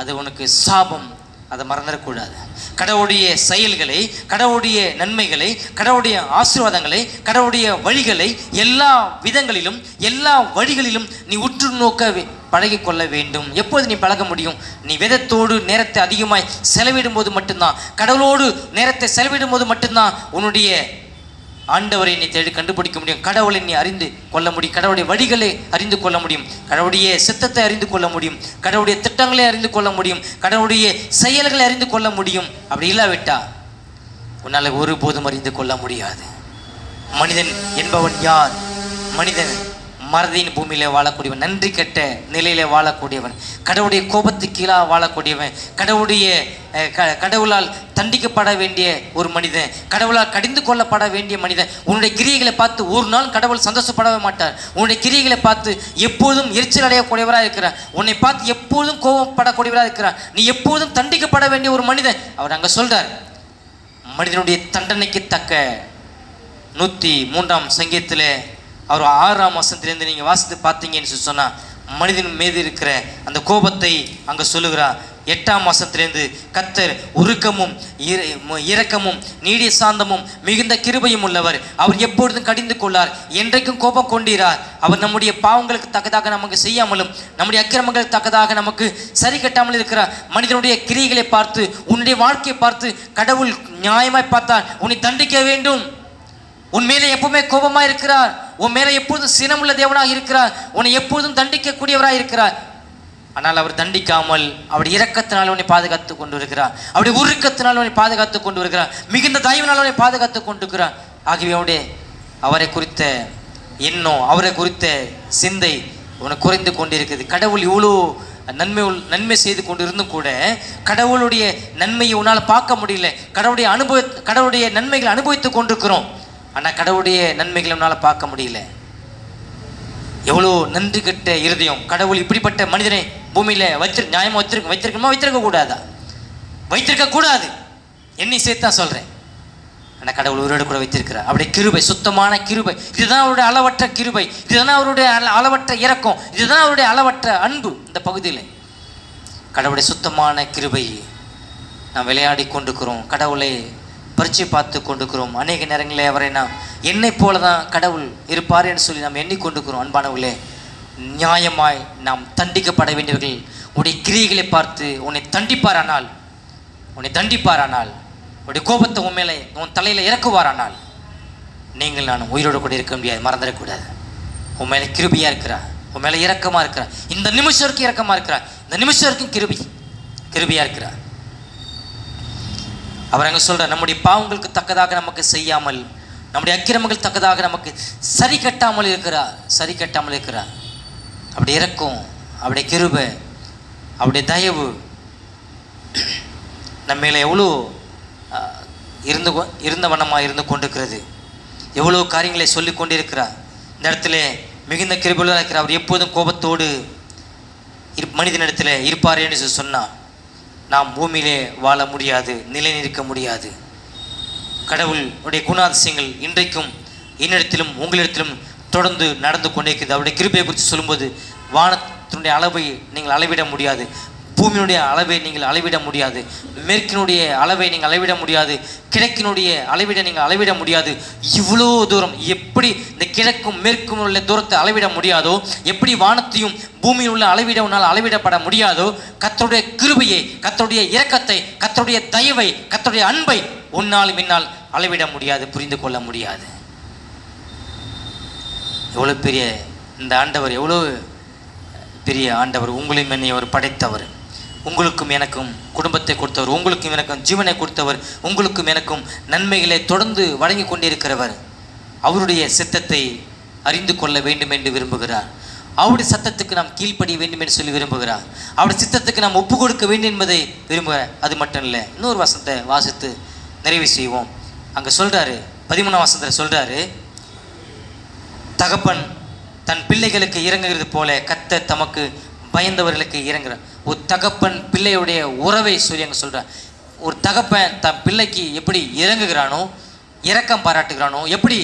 அது உனக்கு சாபம். அதை மறந்துடக்கூடாது. கடவுளுடைய செயல்களை, கடவுளுடைய நன்மைகளை, கடவுளுடைய ஆசீர்வாதங்களை, கடவுளுடைய வழிகளை எல்லா விதங்களிலும் எல்லா வழிகளிலும் நீ உற்று நோக்க பழகி கொள்ள வேண்டும். எப்போது நீ பழக முடியும்? நீ வேதத்தோடு நேரத்தை அதிகமாய் செலவிடும் போது மட்டும்தான், கடவுளோடு நேரத்தை செலவிடும் போது மட்டும்தான் உன்னுடைய ஆண்டவரை நீ தேடி கண்டுபிடிக்க முடியும். கடவுளை நீ அறிந்து கொள்ள முடியும், கடவுளுடைய வழிகளை அறிந்து கொள்ள முடியும், கடவுளுடைய சித்தத்தை அறிந்து கொள்ள முடியும், கடவுளுடைய திட்டங்களை அறிந்து கொள்ள முடியும், கடவுளுடைய செயல்களை அறிந்து கொள்ள முடியும். அப்படி இல்லாவிட்டா உன்னால் ஒருபோதும் அறிந்து கொள்ள முடியாது. மனிதன் என்பவன் யார்? மனிதன் மரதின் பூமியிலே வாழக்கூடியவன், நன்றி கெட்ட நிலையிலே வாழக்கூடியவன், கடவுளுடைய கோபத்துக்கு கீழாக வாழக்கூடியவன், கடவுளால் தண்டிக்கப்பட வேண்டிய ஒரு மனிதன், கடவுளால் கடிந்து கொள்ளப்பட வேண்டிய மனிதன். உன்னுடைய கிரியைகளை பார்த்து ஒரு நாள் கடவுள் சந்தோஷப்படவே மாட்டார். உன்னுடைய கிரியைகளை பார்த்து எப்போதும் எரிச்சல் அடையக்கூடியவராக இருக்கிறார், உன்னை பார்த்து எப்போதும் கோபப்படக்கூடியவராக இருக்கிறார். நீ எப்போதும் தண்டிக்கப்பட வேண்டிய ஒரு மனிதன். அவர் அங்கே சொல்றார், மனிதனுடைய தண்டனைக்கு தக்க 103ஆம் சங்கீதத்தில் அவர் 6ஆம் வசனத்திலிருந்து நீங்கள் வாசித்து பார்த்தீங்கன்னு சொன்னால் மனிதன் மீது இருக்கிற அந்த கோபத்தை அங்கே சொல்லுகிறார். 8ஆம் வசனத்திலிருந்து கர்த்தர் உருக்கமும் இரக்கமும் நீடிய சாந்தமும் மிகுந்த கிருபையும் உள்ளவர், அவர் எப்பொழுதும் கடிந்து கொள்ளார், என்றைக்கும் கோபம் கொண்டீரார். அவர் நம்முடைய பாவங்களுக்கு தக்கதாக நமக்கு செய்யாமலும் நம்முடைய அக்கிரமங்களுக்கு தக்கதாக நமக்கு சரி கட்டாமல் இருக்கிறார். மனிதனுடைய கிரியைகளை பார்த்து, உன்னுடைய வாழ்க்கையை பார்த்து கடவுள் நியாயமாய் பார்த்தார், உன்னை தண்டிக்க வேண்டும், உன் மேலே எப்பவுமே கோபமாக இருக்கிறார், உன் மேலே எப்பொழுதும் சினமுள்ள தேவனாக இருக்கிறார். உன்னை எப்பொழுதும் தண்டிக்கக்கூடியவராக இருக்கிறார். ஆனால் அவர் தண்டிக்காமல் அவருடைய இரக்கத்தினால் உன்னை பாதுகாத்து கொண்டு வருகிறார். அவருடைய உருக்கத்தினால் உன்னை பாதுகாத்து கொண்டு வருகிறார். மிகுந்த தயவினால் உன்னை பாதுகாத்து கொண்டு இருக்கிறார். ஆகவே அவரை குறித்த எண்ணம், அவரை குறித்த சிந்தை உனக்கு குறைந்து கொண்டிருக்குது. கடவுள் இவ்வளோ நன்மை செய்து கொண்டு இருந்தும் கூட கடவுளுடைய நன்மையை உன்னால் பார்க்க முடியல. கடவுளுடைய நன்மைகளை அனுபவித்து கொண்டிருக்கிறோம். ஆனால் கடவுளுடைய நன்மைகளை உன்னால் பார்க்க முடியல. எவ்வளோ நன்றி கெட்ட இருதயம். கடவுள் இப்படிப்பட்ட மனிதனை பூமியில் நியாயமாக வைத்திருக்கணுமா? வைத்திருக்க கூடாதா? வைத்திருக்க கூடாது. என்னை சேர்த்தான் சொல்கிறேன். ஆனால் கடவுள் உயிரோடு கூட வைத்திருக்கிறார். அவருடைய கிருபை, சுத்தமான கிருபை. இதுதான் அவருடைய அளவற்ற கிருபை. இதுதான் அவருடைய அளவற்ற இரக்கம். இதுதான் அவருடைய அளவற்ற அன்பு. இந்த பகுதியில் கடவுளுடைய சுத்தமான கிருபை நாம் விளையாடி கொண்டிருக்கிறோம். கடவுளை பரிச்சை பார்த்து கொண்டிருக்கிறோம். அநேக நேரங்களில் அவரை நாம் என்னை போல தான் கடவுள் இருப்பார் என்று சொல்லி நாம் எண்ணிக்கொண்டிருக்கிறோம். அன்பானவர்களே, நியாயமாய் நாம் தண்டிக்கப்பட வேண்டியவர்கள் உன்னுடைய கிரியைகளை பார்த்து உன்னை தண்டிப்பாரானால், உடைய கோபத்தை உன் மேலே உன் தலையில் இறக்குவாரானால் நீங்கள் நான் உயிரோடு கூட இருக்க முடியாது. மறந்துடக்கூடாது. உன் மேலே கிருபியாக இருக்கிறா, உன் மேலே இரக்கமாக இருக்கிறா. இந்த நிமிஷம் வரைக்கும் இரக்கமாக இருக்கிறா. இந்த நிமிஷம் வரைக்கும் கிருபியாக இருக்கிறா. அவர் அங்கே சொல்கிறார், நம்முடைய பாவங்களுக்கு தக்கதாக நமக்கு செய்யாமல், நம்முடைய அக்கிரமங்கள் தக்கதாக நமக்கு சரி கட்டாமல் இருக்கிறார். அப்படி இரக்கம், அவருடைய கிருபை, அவருடைய தயவு நம்ம மேலே எவ்வளோ இருந்த வண்ணமாக இருந்து கொண்டிருக்கிறது. எவ்வளோ காரியங்களை சொல்லி கொண்டிருக்கிறார். இந்த இடத்துல மிகுந்த கிருபையுள்ளவராக இருக்கிறார். அவர் எப்போதும் கோபத்தோடு மனிதனிடத்தில் இருப்பார் என்று சொன்னால் நாம் பூமியிலே வாழ முடியாது, நிலை நிற்க முடியாது. கடவுளுடைய குணாதிசயங்கள் இன்றைக்கும் என்னிடத்திலும் உங்களிடத்திலும் தொடர்ந்து நடந்து கொண்டிருக்கிறது. அவருடைய கிருபையை குறித்து சொல்லும்போது வானத்தினுடைய அளவை நீங்கள் அளவிட முடியாது, பூமியினுடைய அளவை நீங்கள் அளவிட முடியாது, மேற்கினுடைய அளவை நீங்கள் அளவிட முடியாது, கிழக்கினுடைய நீங்கள் அளவிட முடியாது. இவ்வளோ தூரம் எப்படி இந்த கிழக்கும் மேற்கும் உள்ள தூரத்தை அளவிட முடியாதோ, எப்படி வானத்தையும் பூமியில் உள்ள அளவிடப்பட முடியாதோ, கர்த்தருடைய கிருபையை, கர்த்தருடைய இரக்கத்தை, கர்த்தருடைய தயவை, கர்த்தருடைய அன்பை உன்னாலும் என்னால் அளவிட முடியாது, புரிந்து கொள்ள முடியாது. எவ்வளோ பெரிய இந்த ஆண்டவர், எவ்வளோ பெரிய ஆண்டவர். உங்களையும் என்னை அவர் படைத்தவர், உங்களுக்கும் எனக்கும் குடும்பத்தை கொடுத்தவர், உங்களுக்கும் எனக்கும் ஜீவனை கொடுத்தவர், உங்களுக்கும் எனக்கும் நன்மைகளை தொடர்ந்து வழங்கி கொண்டிருக்கிறவர். அவருடைய சித்தத்தை அறிந்து கொள்ள வேண்டும் என்று விரும்புகிறார். அவருடைய சத்தத்துக்கு நாம் கீழ்ப்படிய வேண்டும் என்று சொல்லி விரும்புகிறார். அவருடைய சித்தத்துக்கு நாம் ஒப்பு கொடுக்க வேண்டும் என்பதை விரும்புகிறார். அது மட்டும் இல்லை, இன்னொரு வசனத்தை வாசித்து நிறைவு செய்வோம். அங்கே சொல்கிறாரு, 13ஆம் வசனத்தில் சொல்கிறாரு, தகப்பன் தன் பிள்ளைகளுக்கு இறங்குகிறது போல கர்த்தர் தமக்கு பயந்தவர்களுக்கு இறங்குறார். ஒரு தகப்பன் பிள்ளையுடைய உறவை சொல்லி அங்கே சொல்கிறார். ஒரு தகப்பன் தன் பிள்ளைக்கு எப்படி இறங்குகிறானோ, இரக்கம் பாராட்டுகிறானோ, எப்படி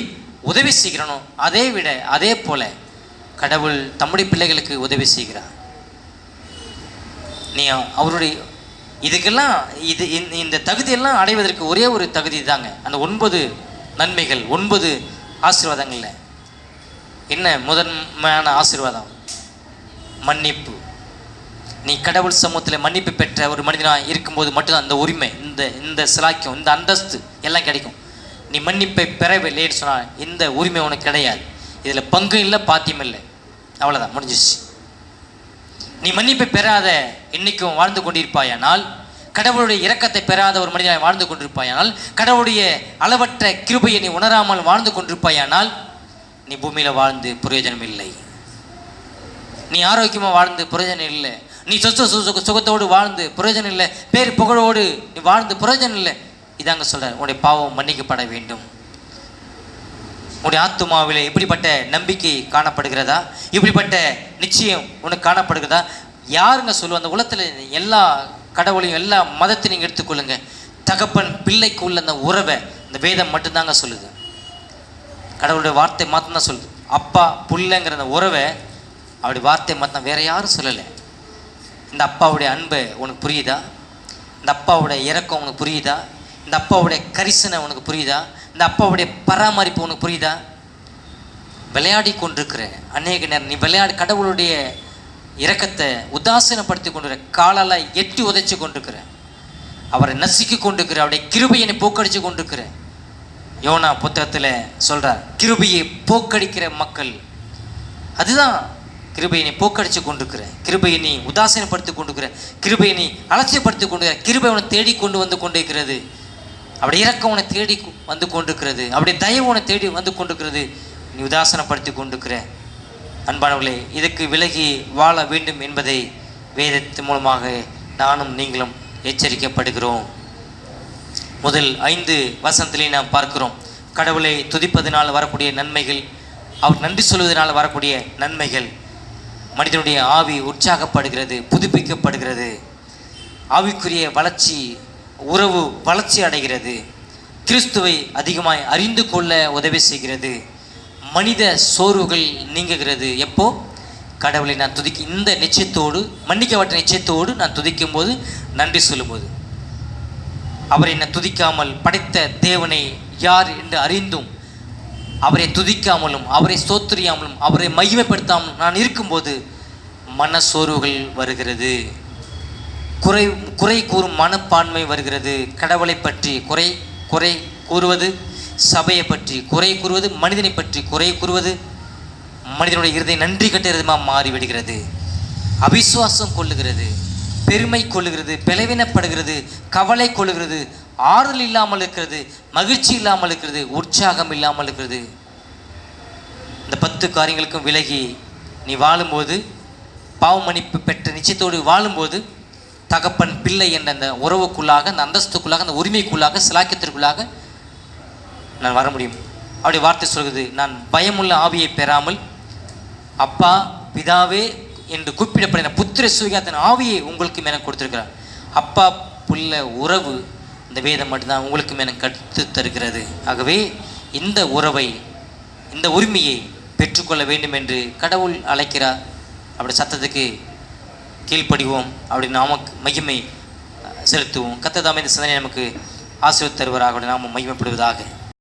உதவி செய்கிறானோ, அதே போல கடவுள் தம்முடைய பிள்ளைகளுக்கு உதவி செய்கிறார். நீ அவருடைய இதுக்கெல்லாம் இந்த தகுதியெல்லாம் அடைவதற்கு ஒரே ஒரு தகுதி தாங்க. அந்த 9 நன்மைகள், 9 ஆசீர்வாதங்களில் என்ன முதன்மையான ஆசீர்வாதம்? மன்னிப்பு. நீ கடவுள் சமூகத்தில் மன்னிப்பு பெற்ற ஒரு மனிதனாக இருக்கும்போது மட்டும்தான் அந்த உரிமை, இந்த சிலாக்கியம், இந்த அந்தஸ்து எல்லாம் கிடைக்கும். நீ மன்னிப்பை பெறவில்லைன்னு சொன்னால் இந்த உரிமை உனக்கு கிடையாது. இதில் பங்கு இல்லை, பாத்தியம் இல்லை, அவ்வளோதான், முடிஞ்சிச்சு. நீ மன்னிப்பை பெறாத இன்னைக்கும் வாழ்ந்து கொண்டிருப்பாயானால், கடவுளுடைய இரக்கத்தை பெறாத ஒரு மனிதனாக வாழ்ந்து கொண்டிருப்பாயானால், கடவுளுடைய அளவற்ற கிருபையை நீ உணராமல் வாழ்ந்து கொண்டிருப்பாயானால் நீ பூமியில் வாழ்ந்து பிரயோஜனம் இல்லை. நீ ஆரோக்கியமாக வாழ்ந்து பிரயோஜனம் இல்லை. நீ சுகத்தோடு வாழ்ந்து பிரயோஜனம் இல்லை. பேர் புகழோடு நீ வாழ்ந்து பிரயோஜனம் இல்லை. இதாங்க சொல்கிறேன், உன்னுடைய பாவம் மன்னிக்கப்பட வேண்டும். உன்னுடைய ஆத்துமாவில் இப்படிப்பட்ட நம்பிக்கை காணப்படுகிறதா? இப்படிப்பட்ட நிச்சயம் உனக்கு காணப்படுகிறதா? யாருங்க சொல்லுவோம்? அந்த உலகத்தில் எல்லா கடவுளையும் எல்லா மதத்தையும் நீங்கள் எடுத்துக்கொள்ளுங்க, தகப்பன் பிள்ளைக்கு உள்ள அந்த உறவை இந்த வேதம் மட்டும்தாங்க சொல்லுது. கடவுளுடைய வார்த்தை மாத்திரம் சொல்லுது. அப்பா புள்ளைங்கிற அந்த உறவை அவருடைய வார்த்தை மாத்திரம், வேற யாரும் சொல்லலை. இந்த அப்பாவுடைய அன்பை உனக்கு புரியுதா? இந்த அப்பாவுடைய இரக்கம் உனக்கு புரியுதா? இந்த அப்பாவுடைய கரிசனை உனக்கு புரியுதா? இந்த அப்பாவுடைய பராமரிப்பு உனக்கு புரியுதா? விளையாடி கொண்டிருக்கிற அநேக நேரம் நீ கடவுளுடைய இரக்கத்தை உதாசீனப்படுத்தி கொண்டிருக்கிற, காலால் எட்டி உதைச்சி கொண்டிருக்கிற, அவரை நசுக்கி கொண்டிருக்கிற, அவருடைய கிருபையை போக்கடிச்சு கொண்டிருக்கிற. யோனா புத்தகத்தில் சொல்கிறார், கிருபையை போக்கடிக்கிற மக்கள். அதுதான் கிருபையை நீ போக்கடிச்சு கொண்டிருக்கிற, கிருபையை நீ உதாசீனப்படுத்தி கொண்டிருக்கிற, கிருபையை நீ அலட்சியப்படுத்தி கொண்டிருக்கிற, கிருபை உன்னை தேடி கொண்டு வந்து கொண்டிருக்கிறது, அப்படி இறக்கம் உன்னை தேடி வந்து கொண்டிருக்கிறது, அப்படி தயவு உன்னை தேடி வந்து கொண்டிருக்கிறது, நீ உதாசனப்படுத்தி கொண்டிருக்கிற. அன்பானவர்களே, இதுக்கு விலகி வாழ வேண்டும் என்பதை வேதத்தின் மூலமாக நானும் நீங்களும் எச்சரிக்கப்படுகிறோம். முதல் 5 வசனத்திலே நாம் பார்க்கிறோம், கடவுளை துதிப்பதனால் வரக்கூடிய நன்மைகள், அவர் நன்றி சொல்வதனால் வரக்கூடிய நன்மைகள். மனிதனுடைய ஆவி உற்சாகப்படுகிறது, புதுப்பிக்கப்படுகிறது, ஆவிக்குரிய வளர்ச்சி, உறவு வளர்ச்சி அடைகிறது, கிறிஸ்துவை அதிகமாய் அறிந்து கொள்ள உதவி செய்கிறது, மனித சோர்வுகள் நீங்குகிறது. எப்போ? கடவுளை நான் இந்த நிச்சயத்தோடு, மன்னிக்கப்பட்ட நிச்சயத்தோடு நான் துதிக்கும் போது, நன்றி சொல்லும்போது. அவரை நான் துதிக்காமல் படைத்த தேவனை யார் என்று அறிந்தும் அவரை துதிக்காமலும் அவரை ஸ்தோத்திரியாமலும் அவரை மகிமைப்படுத்தாமலும் நான் இருக்கும்போது மன சோர்வுகள் வருகிறது, குறை கூறும் மனப்பான்மை வருகிறது. கடவுளை பற்றி குறை கூறுவது, சபையை பற்றி குறை கூறுவது, மனிதனை பற்றி குறை கூறுவது மனிதனுடைய இருதயம் நன்றி கட்டுறதுமாக மாறிவிடுகிறது. அவிசுவாசம் கொள்ளுகிறது, பெருமை கொள்ளுகிறது, பலவீனப்படுகிறது, கவலை கொள்ளுகிறது, ஆறுதல் இல்லாமல் இருக்கிறது, மகிழ்ச்சி இல்லாமல் இருக்கிறது, உற்சாகம் இல்லாமல் இருக்கிறது. இந்த 10 காரியங்களுக்கும் விலகி நீ வாழும்போது, பாவ மன்னிப்பு பெற்ற நிச்சயத்தோடு வாழும்போது, தகப்பன் பிள்ளை என்ற அந்த உறவுக்குள்ளாக, அந்த அந்தஸ்துக்குள்ளாக, அந்த உரிமைக்குள்ளாக, சிலாக்கியத்திற்குள்ளாக நான் வர முடியும். அப்படி வார்த்தை சொல்கிறது, நான் பயமுள்ள ஆவியை பெறாமல் அப்பா பிதாவே என்று கூப்பிடப்படின புத்திர சுவிகாரத்தின் ஆவியை உங்களுக்கும் என கொடுத்திருக்கிறார். அப்பா புள்ள உறவு இந்த வேதம் மட்டும்தான் உங்களுக்கும் என கற்று தருகிறது. ஆகவே இந்த உறவை, இந்த உரிமையை பெற்றுக்கொள்ள வேண்டும் என்று கடவுள் அழைக்கிறார். அப்படி சத்தத்துக்கு கீழ்ப்படிவோம், அப்படி நமக்கு மகிமை செலுத்துவோம். கர்த்தர் தாமே இந்த சிந்தனை நமக்கு ஆசீர்வாதம் தருவராக, நாம மகிமைப்படுவதாக.